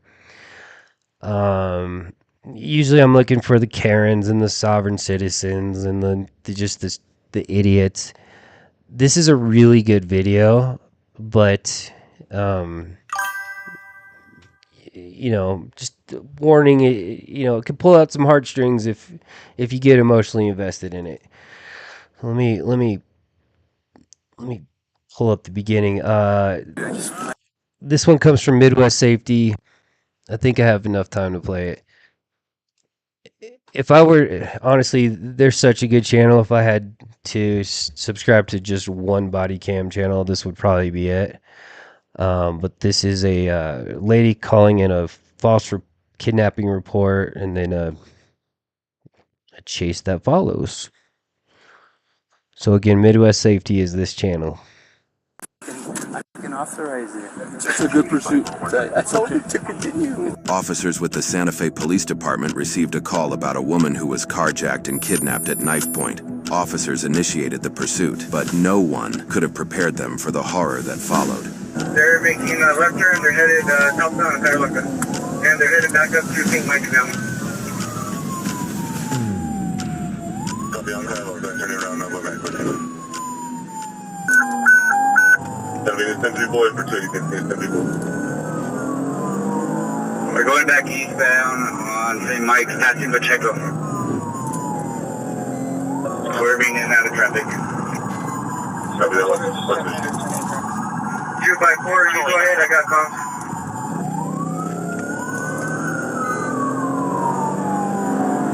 Usually I'm looking for the Karens and the sovereign citizens and the idiots. This is a really good video, but just warning, it can pull out some heartstrings if you get emotionally invested in it. Let me pull up the beginning. This one comes from Midwest Safety. I think I have enough time to play it. If I were, honestly, they're such a good channel. If I had to subscribe to just one body cam channel, this would probably be it. But this is a lady calling in a false kidnapping report, and then a chase that follows. So again, Midwest Safety is this channel.
I can authorize it. It's a good pursuit. I told you to continue.
Officers with the Santa Fe Police Department received a call about a woman who was carjacked and kidnapped at knife point. Officers initiated the pursuit, but no one could have prepared them for the horror that followed.
They're making a left turn. They're headed southbound in Carolina, and they're headed back up to St. Mike's now. Copy on Carolina. Turn around now. Go back. That'll be the 10 people for 2. You can see 10 people. We're going back eastbound on St. Mike's, passing Pacheco. Swerving in and out of traffic. Copy that. What's 254, you go ahead, I got comms.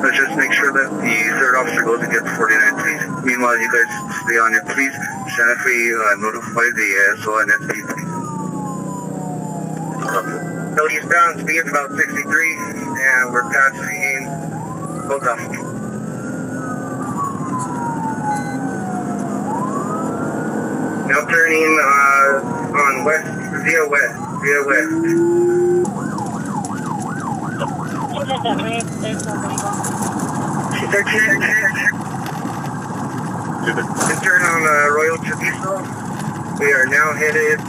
Let's just make sure that the third officer goes and gets 49, please. Meanwhile, you guys stay on it, please. Santa Fe, notify the ASO and SP, please. So eastbound speed is about 63, and we're passing both officers. Now turning on west, via west. Just turn on Royal Chaviso. We are now headed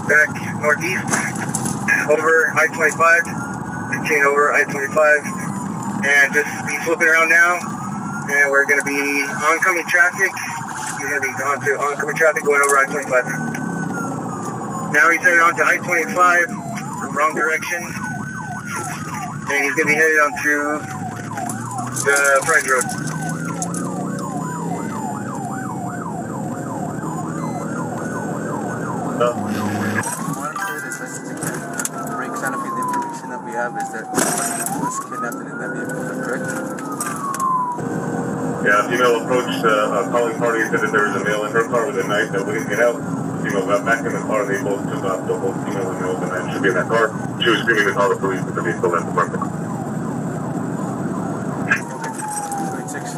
back northeast over I-25, continue over I-25, and just be flipping around now, and we're going to be oncoming traffic. He's going to be onto oncoming traffic going over I-25. Now he's headed onto I-25, wrong direction, and he's going to be headed onto the French Road.
Santa Fe, the information that we have is that someone was kidnapped in that vehicle, correct?
Yeah, female approached a calling party and said that there was a male in her car with a knife that wouldn't get out. Female got back in the car, they both took off. The whole female and male, the man should be in that car. She was screaming to call the police, but the vehicle left the market.
Okay. 26,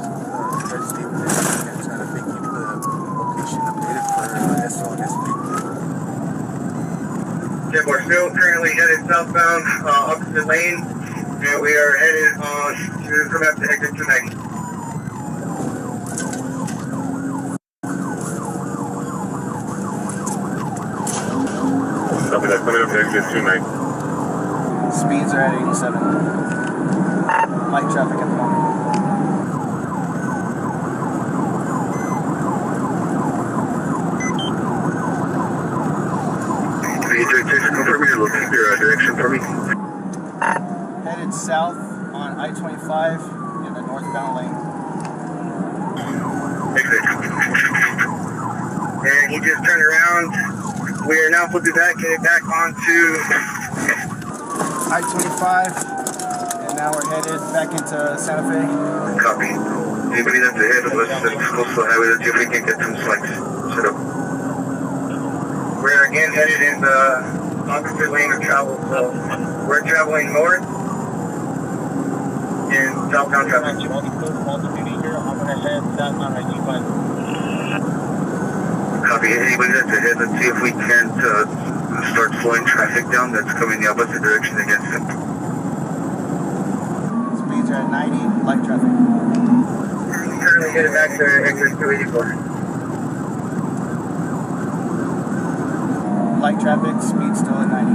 Santa Fe, keep the location updated for SO and SP.
Okay, we're still currently headed southbound, opposite lane, and we are headed to come up to exit 290.
Copy that, coming up to exit 290.
Speeds are at 87. Light traffic at the moment.
Confirm your location, your direction for me.
Headed south on I-25 in the northbound lane.
Exit. And he just turned around. We are now flipping back, headed back onto
I-25, and now we're headed back into Santa Fe.
Copy. Anybody that's ahead of us that's close to the highway, let's see if we can get some flights set up. We're again headed in the opposite lane of travel, so we're traveling north in southbound traffic. Copy. Anybody that's ahead, let's see if we can't start slowing traffic down that's coming the opposite direction against them.
Speeds are at 90, light traffic.
Currently headed back to exit 284.
Light traffic, speed still at 90.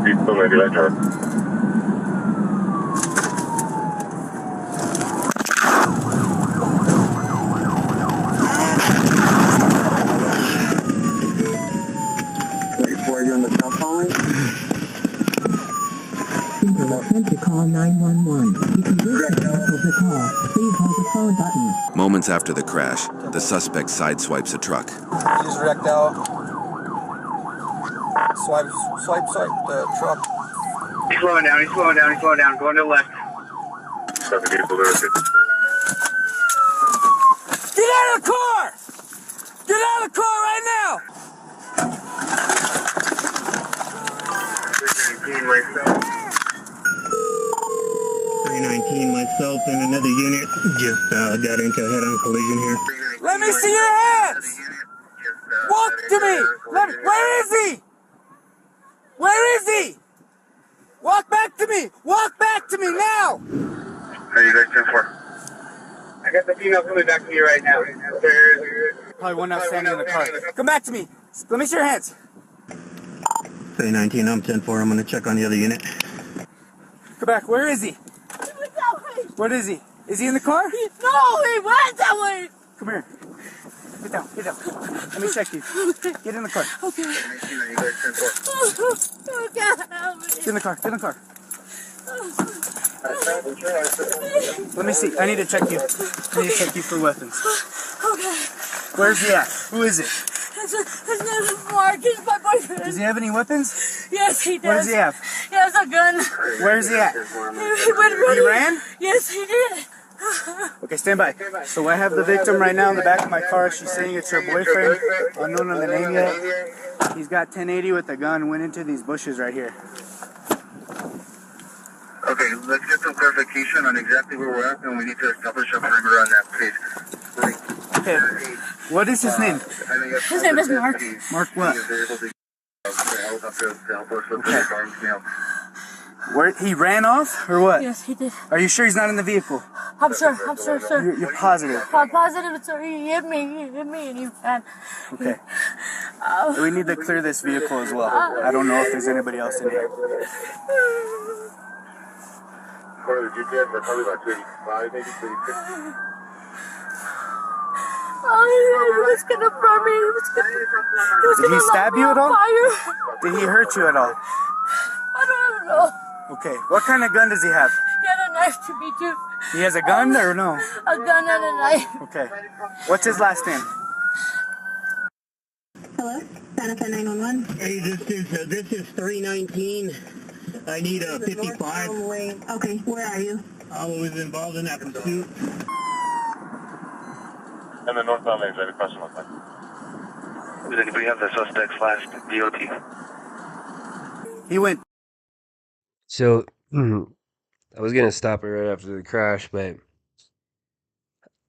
Speed still 90, light traffic.
Attempt to call 911. You can use the cancel the call. Please hold the phone button.
Moments after the crash, the suspect sideswipes a truck.
He just wrecked out. Swipe the truck.
He's slowing down, going to the left.
out of the car! Get out of the car right now!
319, myself and another unit just got into a head-on collision here.
Let me see your hands! Walk to me! Where is he? Where is he? Walk back to me! Walk back to me now!
How are you guys doing for? I got the female coming back to you right now.
Probably one not standing in the car. Come back to me. Let me see your hands.
319, I'm 10-4. I'm going to check on the other unit.
Come back. Where is he? What is he? Is he in the car?
No, he went that way.
Come here. Get down. Get down. Let me check you. Get in the car.
Okay. Oh, God, help me.
Get in the car. Get in the car. Let me see. I need to check you. I need to check you for weapons.
Okay.
Where's he at? Who is it?
His name is Mark. He's my boyfriend.
Does he have any weapons?
Yes, he does.
What does he have?
He has a gun.
Where's he at?
He went running.
He ran?
Yes, he did.
Okay, stand by. So I have the victim right now in the back of my car. She's saying it's her boyfriend, unknown on the name yet. He's got 1080 with a gun, went into these bushes right here.
Okay, let's get some clarification on exactly where we're at, and we need to establish a perimeter on that page.
Okay, what is his name?
His name is Mark.
Mark what? Okay. Where, he ran off, or what?
Yes, he did.
Are you sure he's not in the vehicle?
I'm sure, sir.
You're positive?
I'm positive, sir. He hit me, and he ran.
Okay. We need to clear this vehicle as well. I don't know if there's anybody else in here.
According to the GPS, they're probably about 35, maybe 36.
Oh, he was gonna burn me.
Did he stab you at all?
Fire.
Did he hurt you at all?
I don't know.
Okay. What kind of gun does he have?
He had a knife to me, too.
He has a gun or no?
A gun and a knife.
Okay. What's his last name?
Hello? Santa Fe 911. Hey, this is 319. I need a 55.
Okay, where are you?
I was involved in that pursuit.
And the northbound lane's ready, question one. We have the suspect's last DOT.
He went.
So, I was gonna stop it right after the crash, but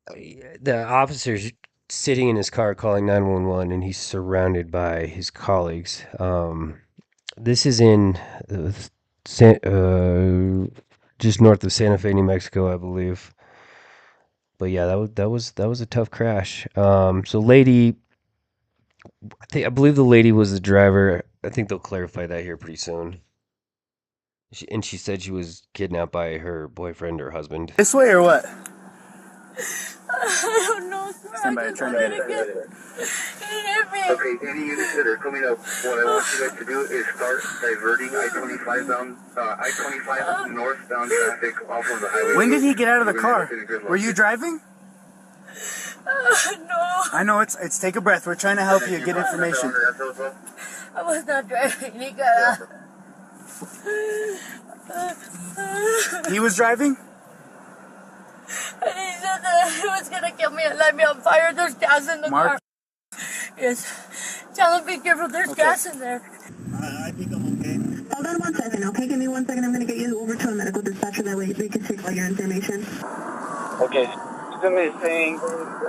the officer's sitting in his car calling 911, and he's surrounded by his colleagues. This is in just north of Santa Fe, New Mexico, I believe. But yeah, that was a tough crash. So lady, I believe the lady was the driver. I think they'll clarify that here pretty soon. She said she was kidnapped by her boyfriend or husband.
This way or what?
I don't know, sir.
Stand by,
I just
trying to
wanted
get
to get... He hit me.
Okay, any units that are coming up, what I want you guys to do is start diverting I-25 bound, I-25 northbound traffic off of the highway.
When did he get out of the car? Were you driving?
No.
I know it's take a breath. We're trying to help you get information.
I was not driving. He got out.
He was driving?
And he said that he was gonna kill me and light me on fire. There's gas in the car. Yes. Tell him be careful. There's gas in there.
I think I'm okay. Hold on 1 second, okay? Give me 1 second. I'm gonna get you over to a medical dispatcher. That way we can take all your information.
Okay, somebody is saying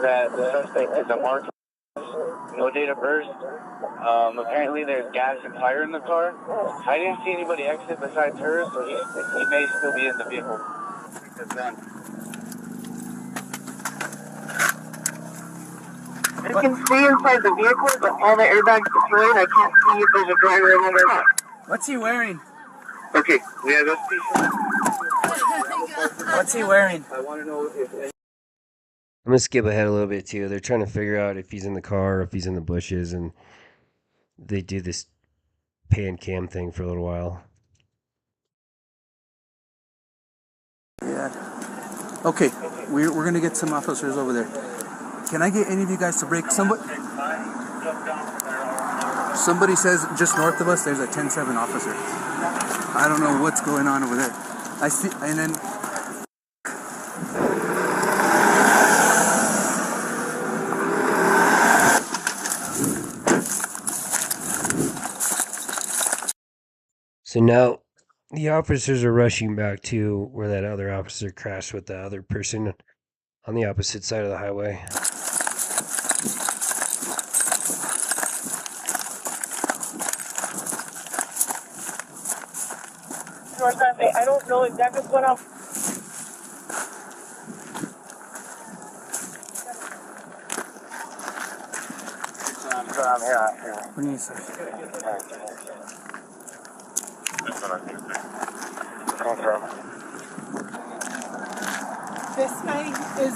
that the suspect is a Mark, no date of birth. Apparently there's gas and fire in the car. I didn't see anybody exit besides her, so he may still be in the vehicle.
I can see inside the vehicle, but all the airbags deployed. I can't see if there's a driver in the car.
What's he wearing?
Okay, we have a
What's he wearing?
I want to know if
I'm gonna skip ahead a little bit too. They're trying to figure out if he's in the car or if he's in the bushes, and they do this pan cam thing for a little while.
Yeah. Okay, we're gonna get some officers over there. Can I get any of you guys to break? Somebody says just north of us there's a 10-7 officer. I don't know what's going on over there. I see, and then
So now the officers are rushing back to where that other officer crashed with the other person on the opposite side of the highway.
I don't know exactly what I'm.
I'm here.
What do you say?
This guy is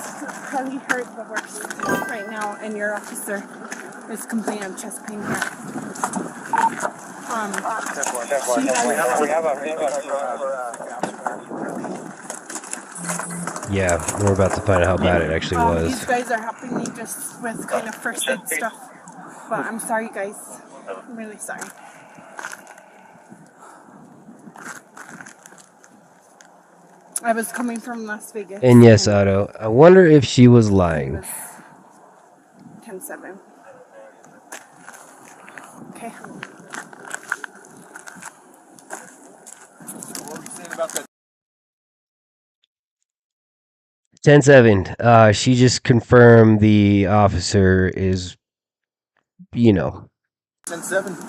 probably hurt, but we're right now, and your officer is complaining of chest pain here.
Yeah, we're about to find out how bad it actually was.
These guys are helping me just with kind of first aid stuff, but I'm sorry, guys. I'm really sorry. I was coming from Las Vegas.
And yes, Otto, I wonder if she was lying.
10-7. Okay.
What were you saying about that?
10-7. She just confirmed the officer is,
10-7.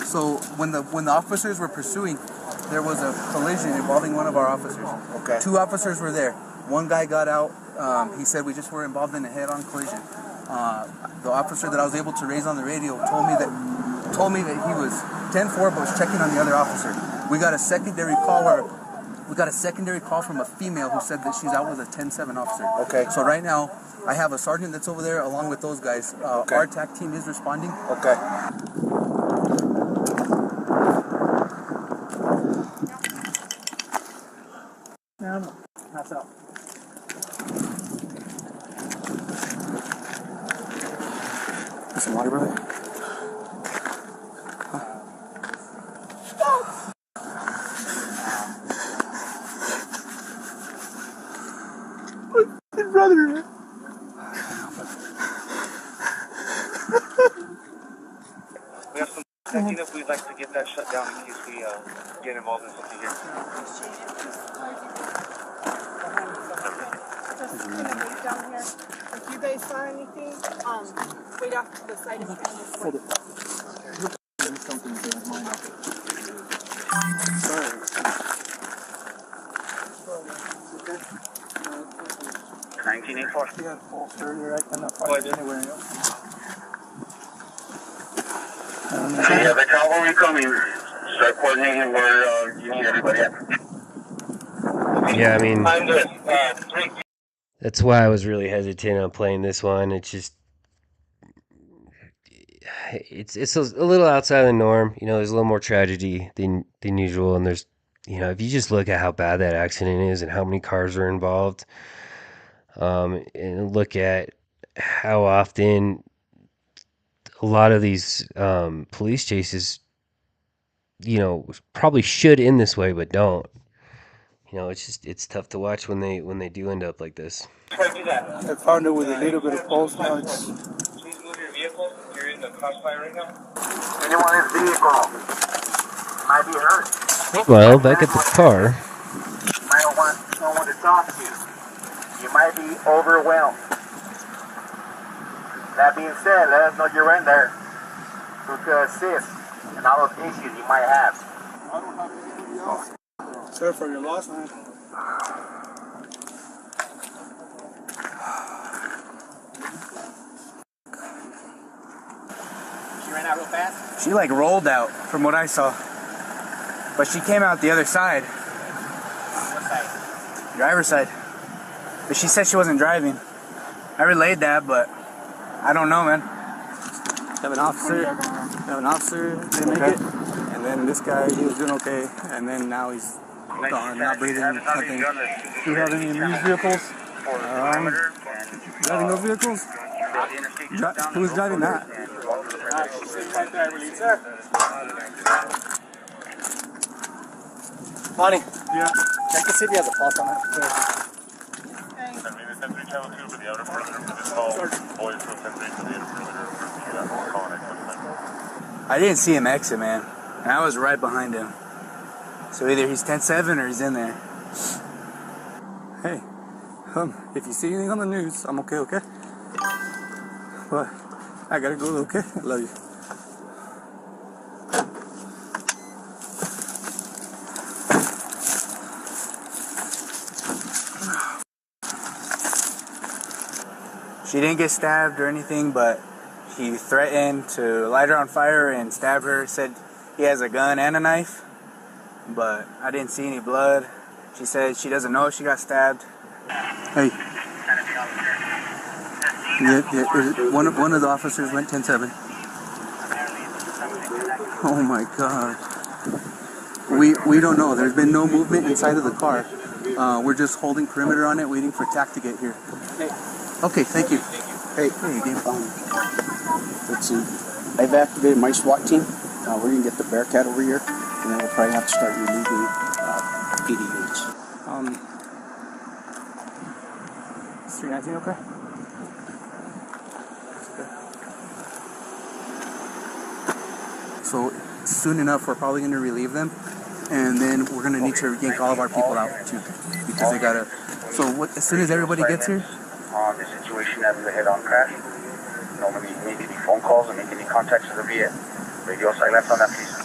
So when the officers were pursuing, there was a collision involving one of our officers.
Okay.
2 officers were there. One guy got out. He said we just were involved in a head-on collision. The officer that I was able to raise on the radio told me that he was 10-4, but was checking on the other officer. We got a secondary call from a female who said that she's out with a 10-7 officer.
Okay.
So right now, I have a sergeant that's over there along with those guys.
Okay.
Our TAC team is responding.
Okay.
Pass out. Some water, brother?
Brother.
We have some technique if we'd like to get that shut down in case we get involved in something here.
Just gonna wait down here. If you guys saw anything, wait off to the side of the
Hold it.
Yeah, the cavalry coming. Start coordinating where you need everybody at.
Yeah, I mean,
I'm good.
that's why I was really hesitant on playing this one. It's just, it's a little outside of the norm. There's a little more tragedy than usual, and there's, if you just look at how bad that accident is and how many cars are involved, and look at how often a lot of these police chases, probably should end this way, but don't. It's tough to watch when they do end up like this.
I found it with a little bit of pulse now.
Please move your vehicle. You're in the crossfire right now.
Anyone in the vehicle might be hurt.
Meanwhile, back at the car.
Might not want someone to talk to. You might be overwhelmed. That being said, let us know you're in there to assist in all those issues you might have.
I don't have anybody else. Sorry for your loss, man.
She ran out real fast? She rolled out from what I saw. But she came out the other side.
What side?
Driver's side. But she said she wasn't driving. I relayed that, but I don't know, man.
Have an officer didn't make it, and then this guy, he was doing okay, and then now he's gone, not breathing, nothing. Do you have any of these vehicles? Driving those vehicles? Who's driving that?
Bonnie.
Yeah.
Check to see if he has a pulse on that. I didn't see him exit, man. And I was right behind him.
So either he's 10-7 or he's in there. Hey, if you see anything on the news, I'm okay, okay? But I gotta go, okay? I love you. She didn't get stabbed or anything, but he threatened to light her on fire and stab her. Said he has a gun and a knife, but I didn't see any blood. She said she doesn't know if she got stabbed. Hey. One of the officers went 10-7. Oh my God. We don't know. There's been no movement inside of the car. We're just holding perimeter on it, waiting for TAC to get here. Hey. Okay, thank you. Hey,
let's see. I've activated my SWAT team. We're going to get the Bearcat over here, and then we'll probably have to start relieving PD units.
319, okay? So soon enough, we're probably going to relieve them, and then we're going to need to yank all of our people out too, because they gotta. So as soon as everybody gets here.
The situation as a head-on crash. Normally make any phone calls and make any contacts to the VA. Radio silence on that, please.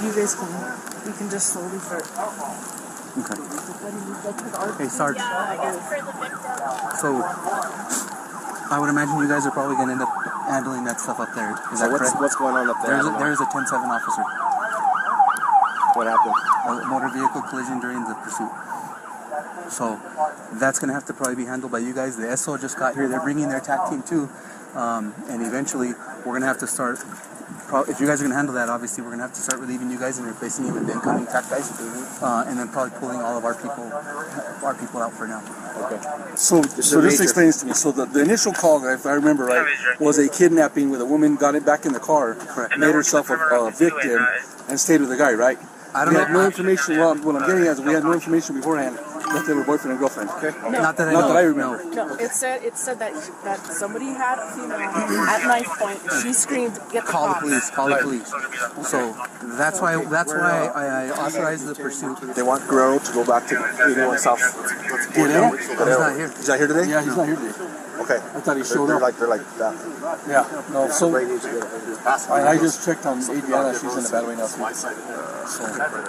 You guys can, we can just slowly start.
Okay. Hey, Sarge. So, I would imagine you guys are probably going to end up handling that stuff up there. Is that correct?
What's going on up there?
There's a 10-7 officer.
What happened?
A motor vehicle collision during the pursuit. So, that's going to have to probably be handled by you guys. The SO just got here. They're bringing their TAC team too. And eventually, we're going to have to start... If you guys are going to handle that, obviously, we're going to have to start relieving you guys and replacing you with the incoming TAC guys. And then probably pulling all of our people out for now.
Okay.
So this explains to me. So the initial call, if I remember right, was a kidnapping where the woman got it back in the car, made herself a victim, and stayed with the guy, right?
I don't know.
We had no information. Well, what I'm getting at is we had no information beforehand that they were boyfriend and girlfriend. Okay.
No.
Not that
I remember.
No, it said that somebody had a female at knife point. She screamed, "Get the
Call the
cops."
police! Call the police! So that's why I authorized the pursuit.
They want Guerrero to go back to 81 South.
Guerrero? He's not here.
He's not here today?
Yeah, he's not here today.
Okay.
I thought he showed up.
They're like that. Yeah. No. So I just checked on Adriana. She's in a bad way now. So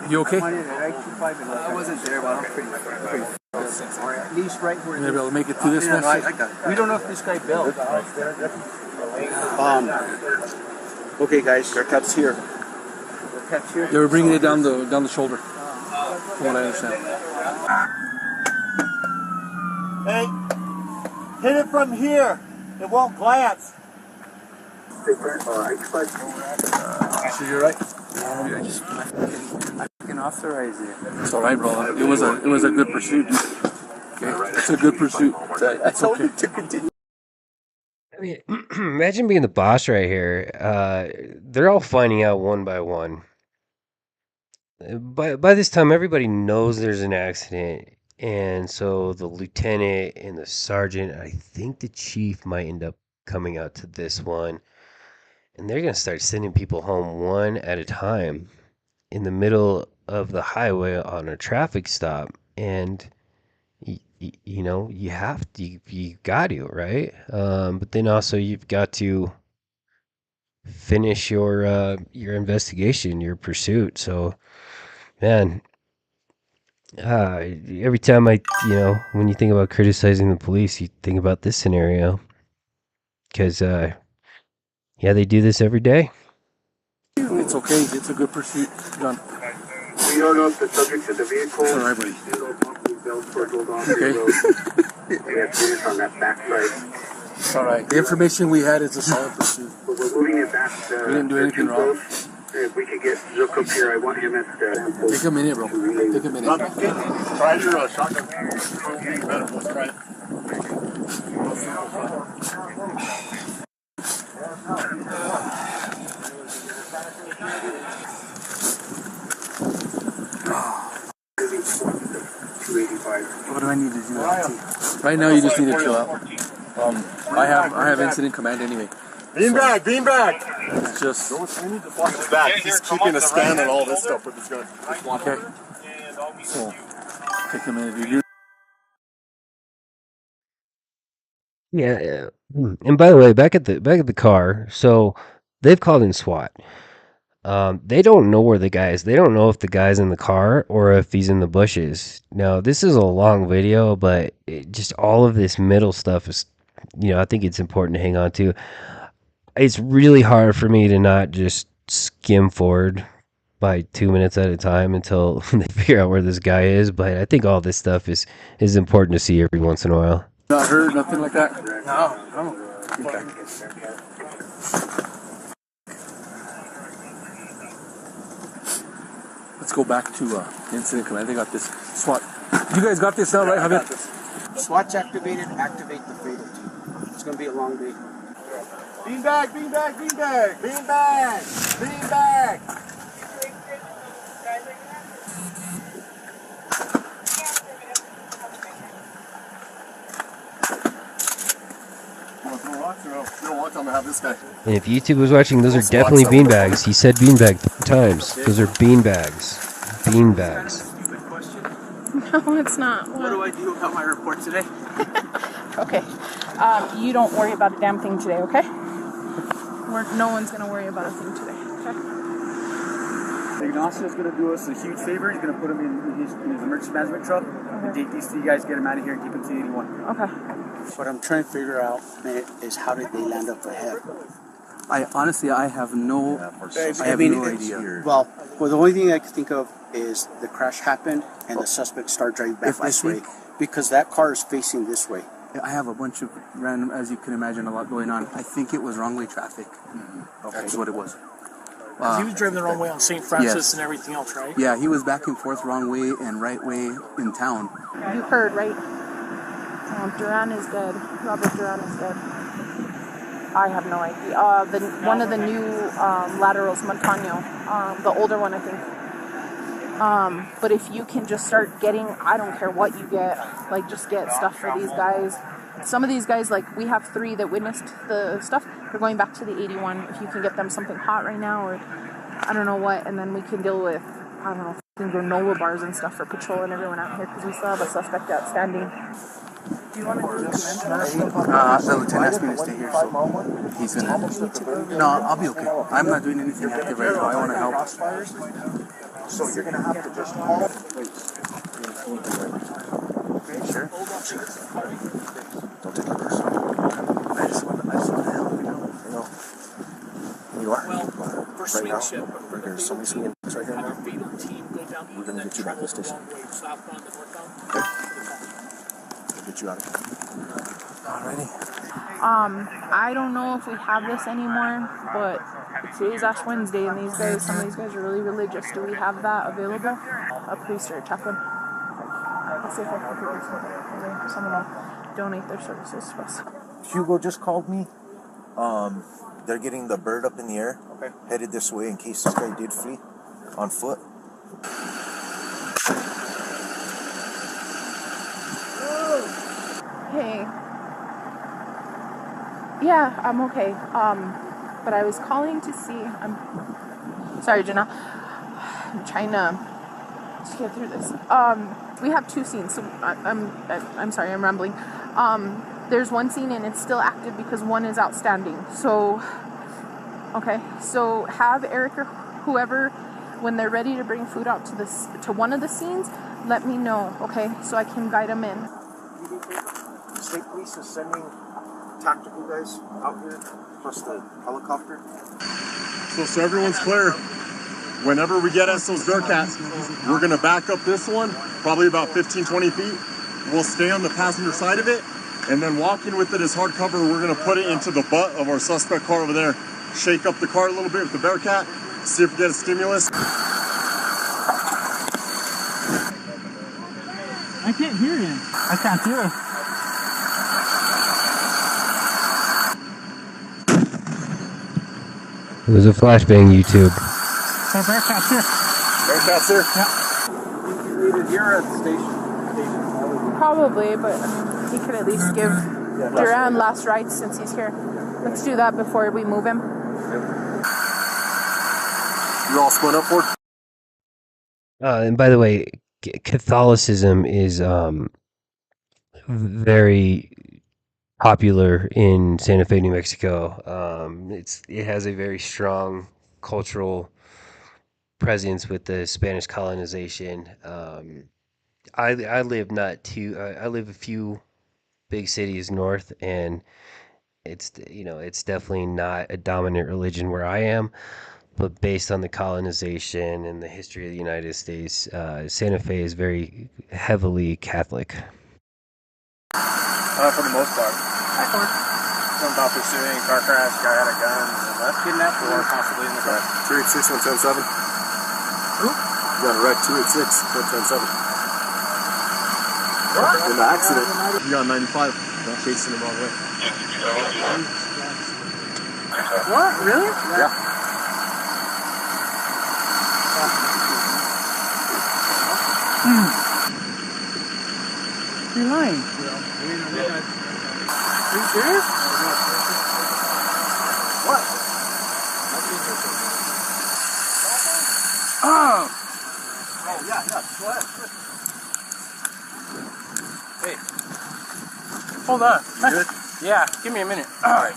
you okay?
I wasn't there, but I'm pretty or at least right where.
Maybe I'll make it through this one.
We don't know if this guy bailed. Okay, guys, Bearcat's here. Bearcat's here.
They were bringing it down the shoulder, from what I understand.
Hey, hit it from here. It won't glance.
So you're right. I can authorize it. It's all right, bro. It was a good pursuit. Okay, it's a good pursuit. That's okay.
I mean, imagine being the boss right here. They're all finding out one by one. By this time, everybody knows there's an accident, and so the lieutenant and the sergeant, I think the chief might end up coming out to this one, and they're gonna start sending people home one at a time in the middle of the highway on a traffic stop, and you know you got to, right? But then also you've got to finish your investigation, your pursuit. So, man, every time when you think about criticizing the police, you think about this scenario, because they do this every day.
It's okay. It's a good pursuit. Done.
We don't know if the subject of the vehicle
It's all right, buddy.
Okay. We have police on that back side.
All right. The information we had is a solid pursuit.
But we're moving it back.
We didn't do anything wrong.
If we could get Zook up here, I want him at the...
Take a minute, bro. Take a minute.
Try your shotgun. Better. Let's try it.
285.
What do I need to do, LT? Right now, you just need to chill out. I have incident command anyway.
Beanbag, beanbag.
It's just.
I need to watch his back. He's keeping a scan on all this stuff with his gun.
Okay. So, take a minute, dude.
Yeah. And by the way, back at the car, so they've called in SWAT. They don't know where the guy is. They don't know if the guy's in the car or if he's in the bushes. Now, this is a long video, but just all of this middle stuff is, I think it's important to hang on to. It's really hard for me to not just skim forward by 2 minutes at a time until they figure out where this guy is. But I think all this stuff is important to see every once in a while.
Not hurt, nothing like that? No. Okay. Let's go back to incident command. They got this SWAT. You guys got this now, right? Javier?
SWAT's activated. Activate the fatal team. It's going to be a long day.
Beanbag, beanbag, beanbag, beanbag, beanbag.
And if YouTube was watching, those are definitely beanbags. He said beanbag 3 times. Those are beanbags. Beanbags.
No, it's not.
What do I do about my report today?
Okay. You don't worry about a damn thing today, okay? No one's going to worry about a thing today, okay?
Ignacio is going to do us a huge favor. He's going to put him in his emergency management truck and take these 3 guys, get them out of here, and keep them to 81.
Okay.
What I'm trying to figure out is how did they land up ahead?
I have no idea.
Well, the only thing I can think of is the crash happened and the suspects start driving back this way because that car is facing this way.
I have a bunch of random, as you can imagine, a lot going on. I think it was wrong-way traffic. That's what it was.
He was driving the wrong way on St. Francis
yes.
and everything else, right?
Yeah, he was back and forth wrong way and right way in town.
You heard, right? Duran is dead. Robert Duran is dead. I have no idea. One of the new laterals, Montano, the older one, I think. But if you can just start getting, I don't care what you get, like just get stuff for these guys. Some of these guys, like we have 3 that witnessed the stuff. They're going back to the 81. If you can get them something hot right now, or I don't know what, and then we can deal with, I don't know, granola bars and stuff for patrol and everyone out here because we still have a suspect outstanding. Do you want to do a
The lieutenant asked me to stay here, so he's gonna. No, I'll be okay. I'm not doing anything active right now. I want to help.
So you're gonna have to just call.
Sure. Don't take it personal. I just want to help you know. You are.
Well, first
right now,
ship.
there's so many swinging right here now. We're gonna get you back to the station. Okay. We'll get you out of here. Alrighty.
I don't know if we have this anymore, but today's Ash Wednesday, and some of these guys are really religious. Do we have that available? A priest or a chaplain? Let's see if I can figure something. Someone will donate their services to us.
Hugo just called me. They're getting the bird up in the air, headed this way in case this guy did flee on foot.
Hey. Yeah, I'm okay. But I was calling to see. I'm sorry, Jenna. I'm trying to get through this. We have 2 scenes, so I'm sorry, I'm rambling. There's one scene and it's still active because one is outstanding. So, okay. So have Eric or whoever, when they're ready to bring food out to one of the scenes, let me know, okay? So I can guide them in.
State police is sending tactical guys out here, plus the helicopter.
So everyone's clear. Whenever we get us those Bearcats, we're gonna back up this one, probably about 15, 20 feet. We'll stay on the passenger side of it, and then walking with it as hard cover, we're gonna put it into the butt of our suspect car over there. Shake up the car a little bit with the Bearcat, see if we get a stimulus.
I can't hear you. I can't hear you.
It was a flashbang, YouTube.
Hey, Bearcat's here.
Bearcat's here?
Yeah.
You needed here at the station.
Probably, but I mean, he could at least give Duran last rites since he's here. Let's do that before we move him.
You all split up for it?
And by the way, Catholicism is very popular in Santa Fe, New Mexico. It has a very strong cultural presence with the Spanish colonization. I live I live a few big cities north, and it's it's definitely not a dominant religion where I am. But based on the colonization and the history of the United States, Santa Fe is very heavily Catholic.
For the most part. Something about pursuing a car crash, guy had a gun, and left kidnapped or possibly in the car.
286-177. Who? You got a wreck, 286-177. In the accident. You got 95. Not chasing him all the way.
What? Really?
Yeah.
You're lying. Are you serious? What? Oh!
Oh, yeah. Go ahead.
Hey. Hold on.
Good?
Yeah, give me a minute. Alright.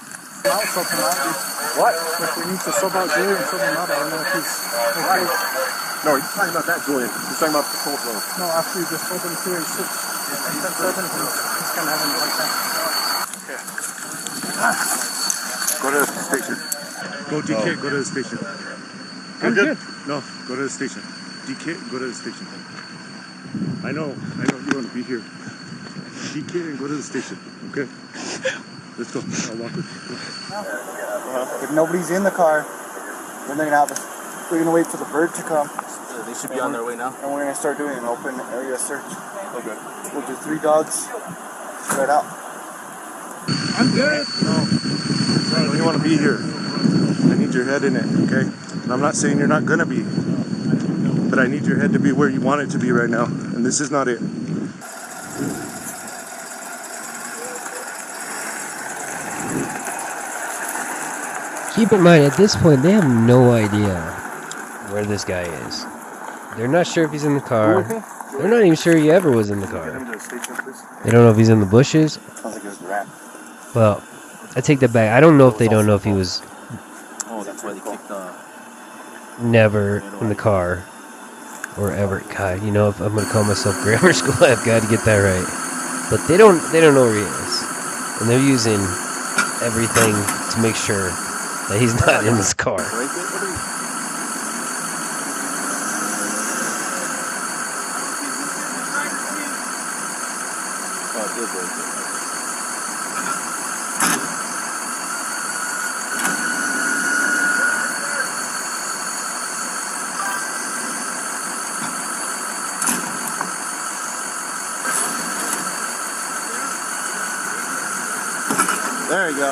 What?
If we need to sub out Julian and sub him out, I don't know if he's okay.
No, he's talking about that, Julian. He's talking about the patrol drone.
No, after you just told him 286 and 10-7, he's kind of having a hard time. Okay.
Go to the station.
Go DK, go to the station.
I'm good.
No, go to the station. DK, go to the station. I know you want to be here. DK and go to the station, okay? Let's go. I'll walk with you.
If nobody's in the car, then they're gonna we're gonna wait for the bird to come.
They should be on their way now.
And we're gonna start doing an open area search.
Okay.
We'll do 3 dogs spread out.
I'm good. No, you want to be here. I need your head in it, okay? And I'm not saying you're not gonna be, but I need your head to be where you want it to be right now, and this is not it.
Keep in mind, at this point, they have no idea where this guy is. They're not sure if he's in the car. They're not even sure he ever was in the car. They don't know if he's in the bushes.
Sounds like it was a rat.
Well, I take that back. I don't know if they don't know if he was
Oh, that's why they kicked
never in the car or ever. God, you know, if I'm gonna call myself grammar school, I've got to get that right. But they don't know where he is, and they're using everything to make sure that he's not in this car.
There you go.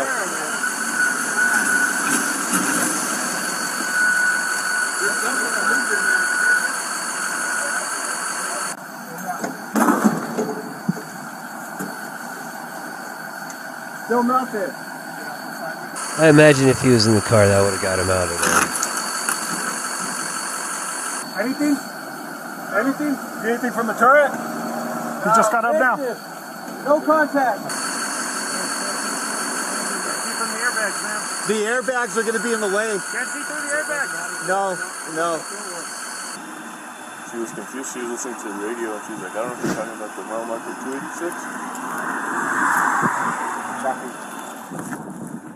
Still nothing.
I imagine if he was in the car, that would have got him out of there.
Anything? Anything? Anything from the turret?
He just got up now.
No contact.
The airbags are going to be in the way.
Can't see through the airbags.
No.
She was confused. She was listening to the radio, and she was like, I don't know if you're talking about the mile marker 286.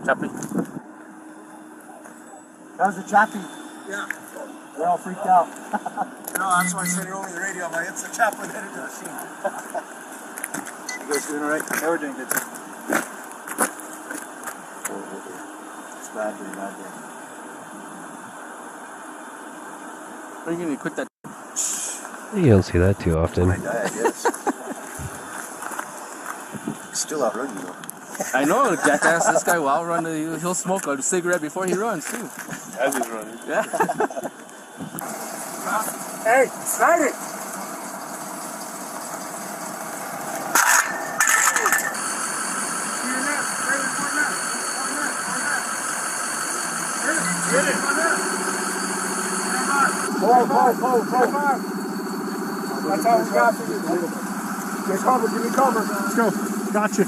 Chappie. That was a Chappie.
Yeah.
They're all freaked out.
No, that's why I said it over the radio. My it's a chaplain headed to the scene.
You guys doing alright? Yeah, we're doing good too. It's bad day.
Are you gonna quit that?
You don't see that too often.
My dad, yes. Still out running though.
I know, jackass. This guy will outrun. He'll smoke a cigarette before he runs too.
As he's running.
Yeah.
Hey, slide it.
Pull. That's all we got for you. Get cover, give me cover. Let's go. Got you.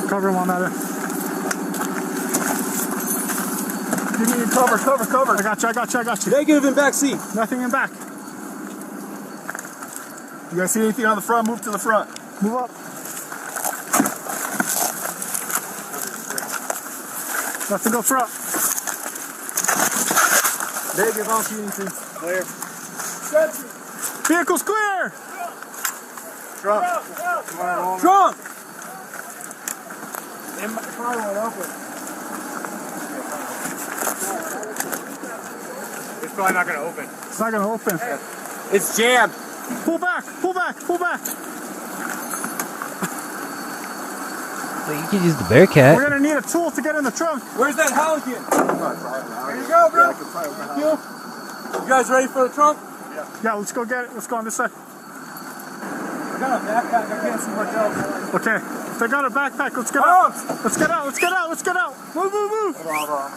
Cover one another. Give me cover. I got you.
Negative in back seat.
Nothing in back. You guys see anything on the front? Move to the front. Move up. Nothing up front.
Negative, I don't see anything.
Clear. Vehicle's clear.
Trunk.
The car won't open.
It's probably not going to open.
It's not going to open.
It's jammed.
Pull back.
Well, you could use the Bearcat.
We're going to need a tool to get in the trunk.
Where's that Halligan?
Here you go, bro.
Thank you. You guys ready for the trunk?
Yeah, let's go get it. Let's go on this side.
I got a backpack. I can't see much else.
Okay. If they got a backpack, let's get out. Let's get out. Move.
Hold on.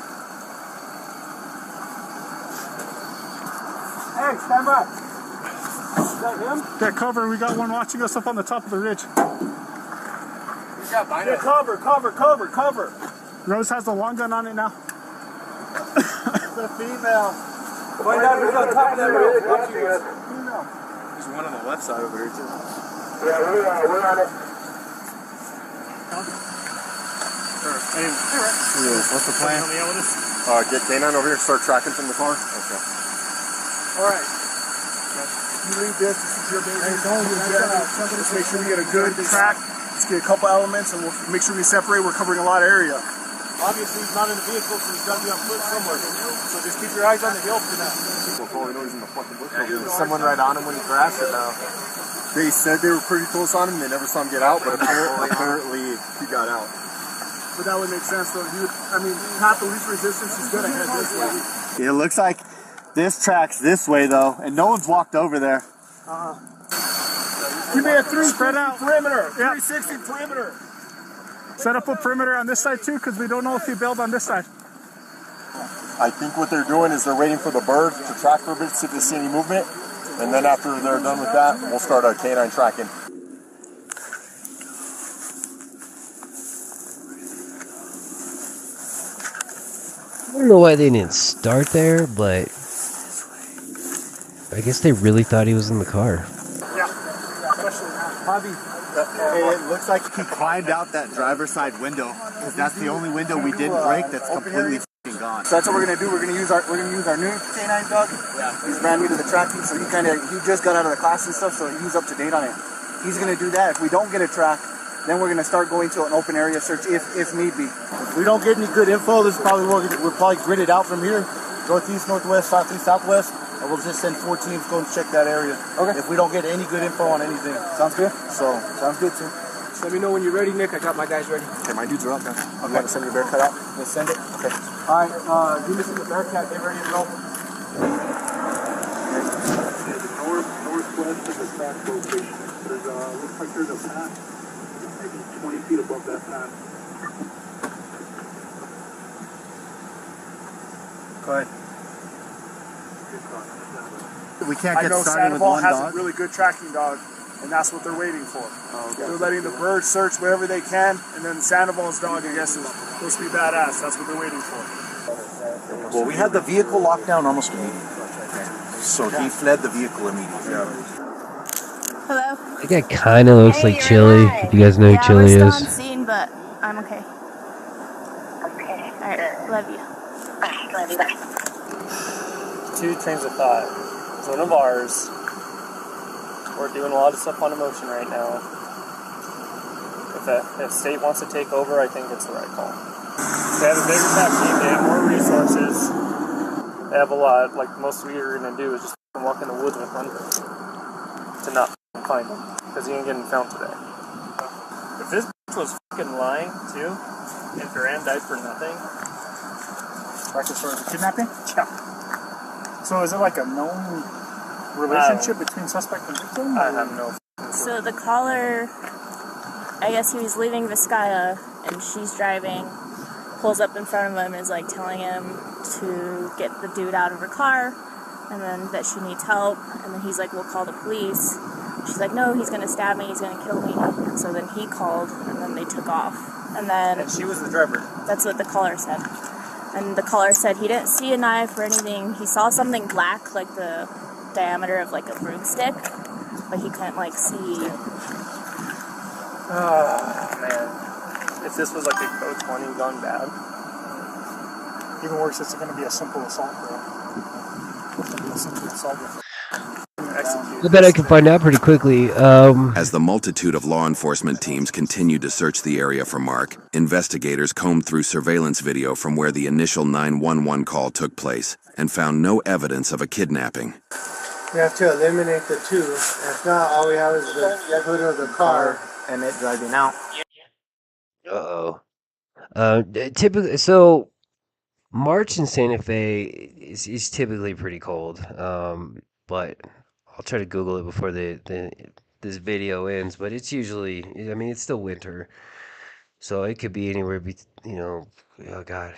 Hey, stand by. Is that him?
Get cover. We got one watching us up on the top of the ridge.
Get cover.
Rose has the long gun on it now.
It's a female. Find out who's on top of that ridge. There's one on the left side over here, too.
Yeah, we're on it.
What's the plan? Get K9 over here, start tracking from the car. Okay.
Alright. You leave this. This is your baby. Let's make sure we get a good track. Let's get a couple elements and we'll make sure we separate. We're covering a lot of area.
Obviously, he's not in the vehicle, so he's got to be on foot somewhere. So just keep your eyes on the hill for now. Before we know he's in the fucking bush. There's someone right on him when he crashed it now. They said they were pretty close on him. They never saw him get out, but apparently he got out.
But that would make sense, though. Half the least resistance is going to head this way.
It looks like this track's this way, though, and no one's walked over there.
Give me a 360 perimeter.
360 perimeter.
Set up a perimeter on this side, too, because we don't know if he bailed on this side.
I think what they're doing is they're waiting for the bird to track for a bit, see if they see any movement, and then after they're done with that, we'll start our K9 tracking.
I don't know why they didn't start there, but I guess they really thought he was in the car.
Yeah, especially
Bobby, it looks like he climbed out that driver's side window, because that's the only window we didn't break that's completely f***ing gone.
So that's what we're gonna do. We're gonna use our new K9 dog.
Yeah.
He's brand new to the tracking, so he just got out of the class and stuff, so he's up to date on it. He's gonna do that. If we don't get a track, then we're gonna start going to an open area search if need be.
If we don't get any good info, this is probably we'll probably grid it out from here, northeast, northwest, southeast, southwest, and we'll just send 4 teams go and check that area. Okay. If we don't get any good info on anything. Sounds good? Sounds good, too.
Just let me know when you're ready, Nick. I got my guys ready.
Okay, my dudes are up now. I'm going to send your Bearcat out.
Let's send it.
Okay.
All right, give me some of the Bearcat. Get ready to go.
Northwest of the track location. There's looks like there's a path. Maybe 20 feet above that path.
Go ahead. We can't get
I know
started with
Sandoval
one
has
dog.
a really good tracking dog, and that's what they're waiting for. They're letting the birds search wherever they can, and then Sandoval's dog, I guess, is supposed to be badass. That's what they're waiting for.
Well, we had the vehicle locked down almost immediately. So he fled the vehicle immediately.
Hello?
That guy kind of looks like Chili. You guys know who Chili
we're
is?
still on scene, but I'm okay. Okay. Alright, love you. Bye. Love you, bye.
2 trains of thought. It's one of ours. We're doing a lot of stuff on emotion right now. If state wants to take over, I think it's the right call. They have a bigger tech team, they have more resources. They have a lot. Like most of what you're gonna do is just walk in the woods with one to not find him, because he ain't getting found today. If this was fucking lying too, and Duran died for nothing.
Like as far as the kidnapping? Yeah. So is it like a known relationship between suspect and victim?
I have no.
So the caller, I guess he was leaving Vizcaya,
and she's driving, pulls up in front of him, is like telling him to get the dude out of her car, and then that she needs help, and then he's like, we'll call the police. She's like, no, he's gonna stab me, he's gonna kill me. And so then he called, and then they took off. And
she was the driver.
That's what the caller said. And the caller said he didn't see a knife or anything. He saw something black, like the diameter of like a broomstick, but he couldn't like see.
Oh man, if this was like a code 20 gone bad.
Even worse, it's going to be a simple assault, bro. It's going to be a simple assault.
I bet I can find out pretty quickly.
As the multitude of law enforcement teams continued to search the area for Mark, investigators combed through surveillance video from where the initial 911 call took place and found no evidence of a kidnapping.
We have to eliminate the two. If not, all we have is the hood of the car and it driving out.
Uh-oh. Typically, so March in Santa Fe is typically pretty cold, but I'll try to Google it before this video ends. But it's usually, I mean, it's still winter, so it could be anywhere. Oh God,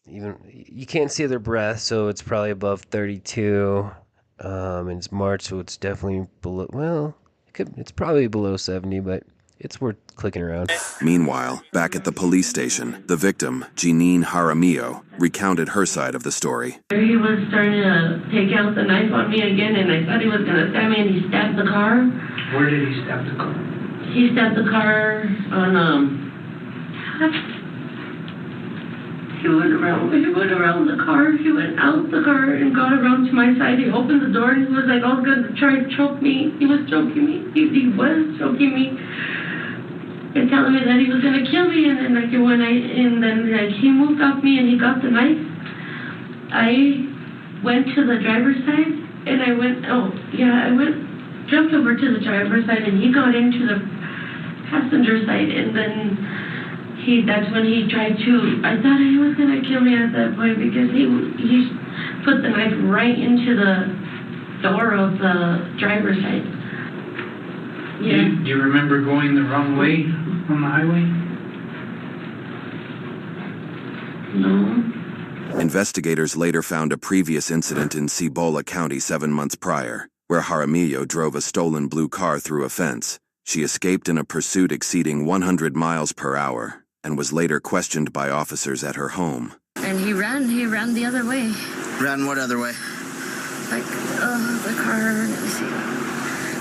even you can't see their breath, so it's probably above 32. And it's March, so it's definitely below. Well, it's probably below 70, but it's worth clicking around.
Meanwhile, back at the police station, the victim, Jeanine Jaramillo, recounted her side of the story.
He was starting to take out the knife on me again, and I thought he was going to stab me, and he stabbed the car.
Where did he stab the car?
He stabbed the car on, he went around the car, he went out the car and got around to my side. He opened the door and he was like, oh, good, try to choke me. He was choking me. He was choking me. And telling me that he was gonna kill me, and then he moved off me and he got the knife. I went to the driver's side and I jumped over to the driver's side and he got into the passenger side, and then that's when he tried to. I thought he was gonna kill me at that point because he put the knife right into the door of the driver's side. Yeah.
Do you remember going the wrong way on the highway?
No.
Investigators later found a previous incident in Cibola County 7 months prior, where Jaramillo drove a stolen blue car through a fence. She escaped in a pursuit exceeding 100 miles per hour and was later questioned by officers at her home.
And he ran the other way.
Ran what other way?
Like, the car, let me see.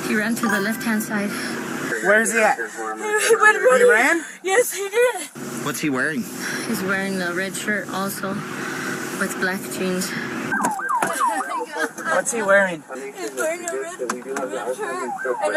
He ran to the left-hand side.
Where's he at?
He
ran?
Yes, he did.
What's he wearing?
He's wearing a red shirt also, with black jeans.
What's he wearing?
He's wearing a red shirt and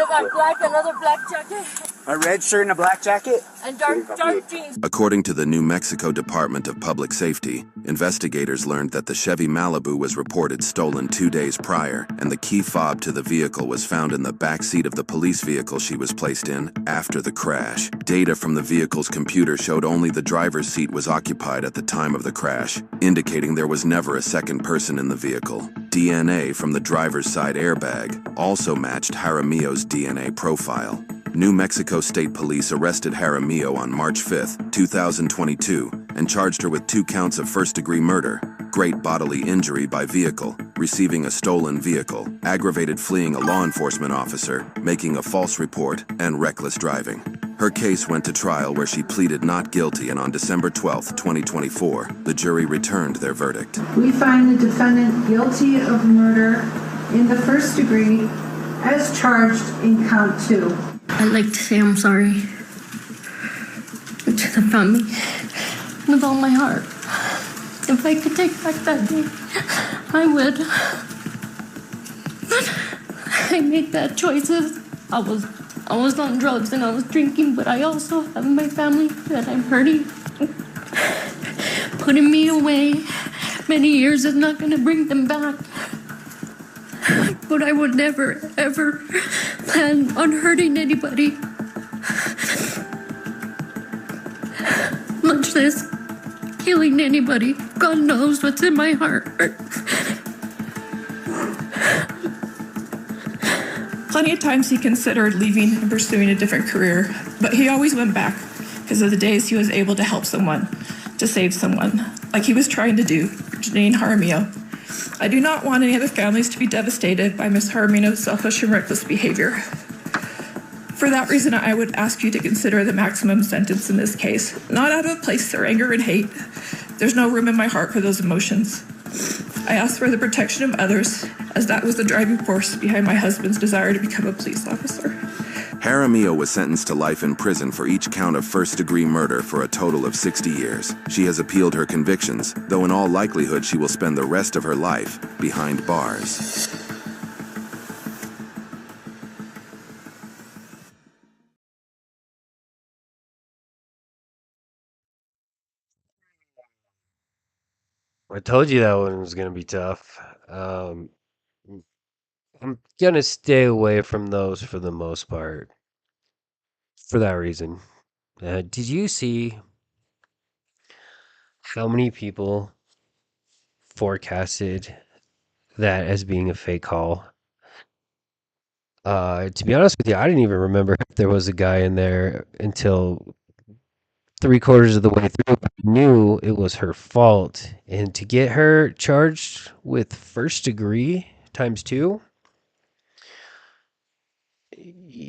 another black jacket.
A red shirt and a black jacket?
And dark jeans.
According to the New Mexico Department of Public Safety, investigators learned that the Chevy Malibu was reported stolen 2 days prior, and the key fob to the vehicle was found in the back seat of the police vehicle she was placed in after the crash. Data from the vehicle's computer showed only the driver's seat was occupied at the time of the crash, indicating there was never a second person in the vehicle. DNA from the driver's side airbag also matched Jaramillo's DNA profile. New Mexico State Police arrested Jaramillo on March 5, 2022, and charged her with 2 counts of first-degree murder, great bodily injury by vehicle, receiving a stolen vehicle, aggravated fleeing a law enforcement officer, making a false report, and reckless driving. Her case went to trial where she pleaded not guilty, and on December 12, 2024, the jury returned their verdict.
We find the defendant guilty of murder in the first degree as charged in count 2.
I'd like to say I'm sorry to the family with all my heart. If I could take back that day, I would. I made bad choices. I was on drugs and I was drinking, but I also have my family that I'm hurting. Putting me away many years is not going to bring them back. But I would never, ever plan on hurting anybody. Much less killing anybody. God knows what's in my heart.
Plenty of times he considered leaving and pursuing a different career, but he always went back
because of the days he was able to help someone, to save someone, like he was trying to do for Janine Jaramillo. I do not want any other families to be devastated by Ms. Jaramillo's selfish and reckless behavior. For that reason, I would ask you to consider the maximum sentence in this case, not out of a place for anger and hate. There's no room in my heart for those emotions. I ask for the protection of others, as that was the driving force behind my husband's desire to become a police officer.
Jaramillo was sentenced to life in prison for each count of first-degree murder for a total of 60 years. She has appealed her convictions, though in all likelihood she will spend the rest of her life behind bars.
I told you that one was going to be tough. I'm going to stay away from those for the most part. For that reason. Did you see how many people forecasted that as being a fake call? To be honest with you, I didn't even remember if there was a guy in there until 3/4 of the way through. I knew it was her fault, and to get her charged with first degree times 2,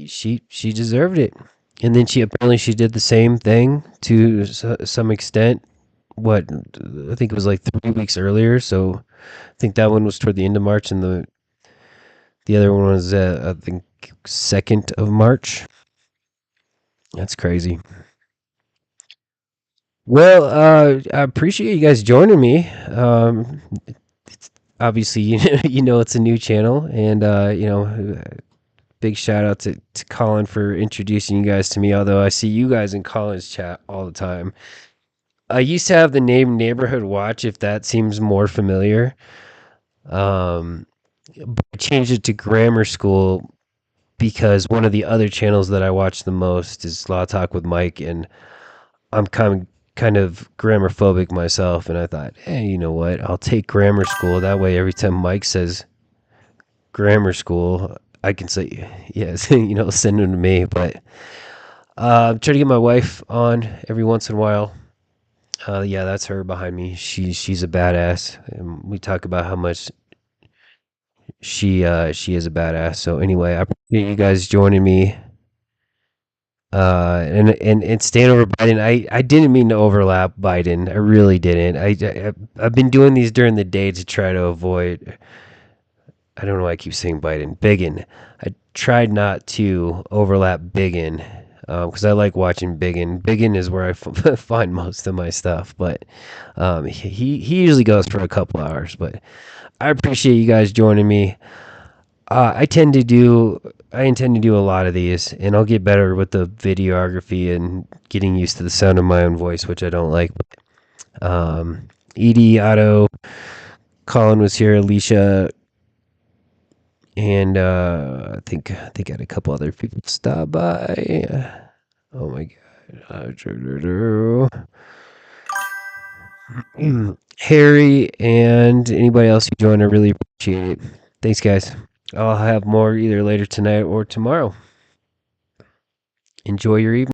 she deserved it. And then she did the same thing to some extent. What, I think it was like 3 weeks earlier. So I think that one was toward the end of March, and the other one was I think 2nd of March. That's crazy. Well, I appreciate you guys joining me. Obviously, you know it's a new channel, and big shout out to Colin for introducing you guys to me. Although I see you guys in Colin's chat all the time. I used to have the name Neighborhood Watch, if that seems more familiar. But I changed it to Grammar School because one of the other channels that I watch the most is Law Talk with Mike, and I'm kind of grammar phobic myself, and I thought, hey, you know what? I'll take Grammar School. That way, every time Mike says Grammar School, I can say yes, send him to me. But I'm trying to get my wife on every once in a while. Yeah, that's her behind me. She's a badass, and we talk about how much she is a badass. So anyway, I appreciate you guys joining me. And staying over Biden. I didn't mean to overlap Biden. I really didn't. I've been doing these during the day to try to avoid. I don't know why I keep saying Biden. Biggin. I tried not to overlap Biggin because I like watching Biggin. Biggin is where I find most of my stuff, but he usually goes for a couple hours. But I appreciate you guys joining me. I intend to do a lot of these, and I'll get better with the videography and getting used to the sound of my own voice, which I don't like. Edie, Otto, Colin was here, Alicia, and I think I had a couple other people stop by. Oh my god. Harry and anybody else who joined, I really appreciate it. Thanks, guys. I'll have more either later tonight or tomorrow. Enjoy your evening.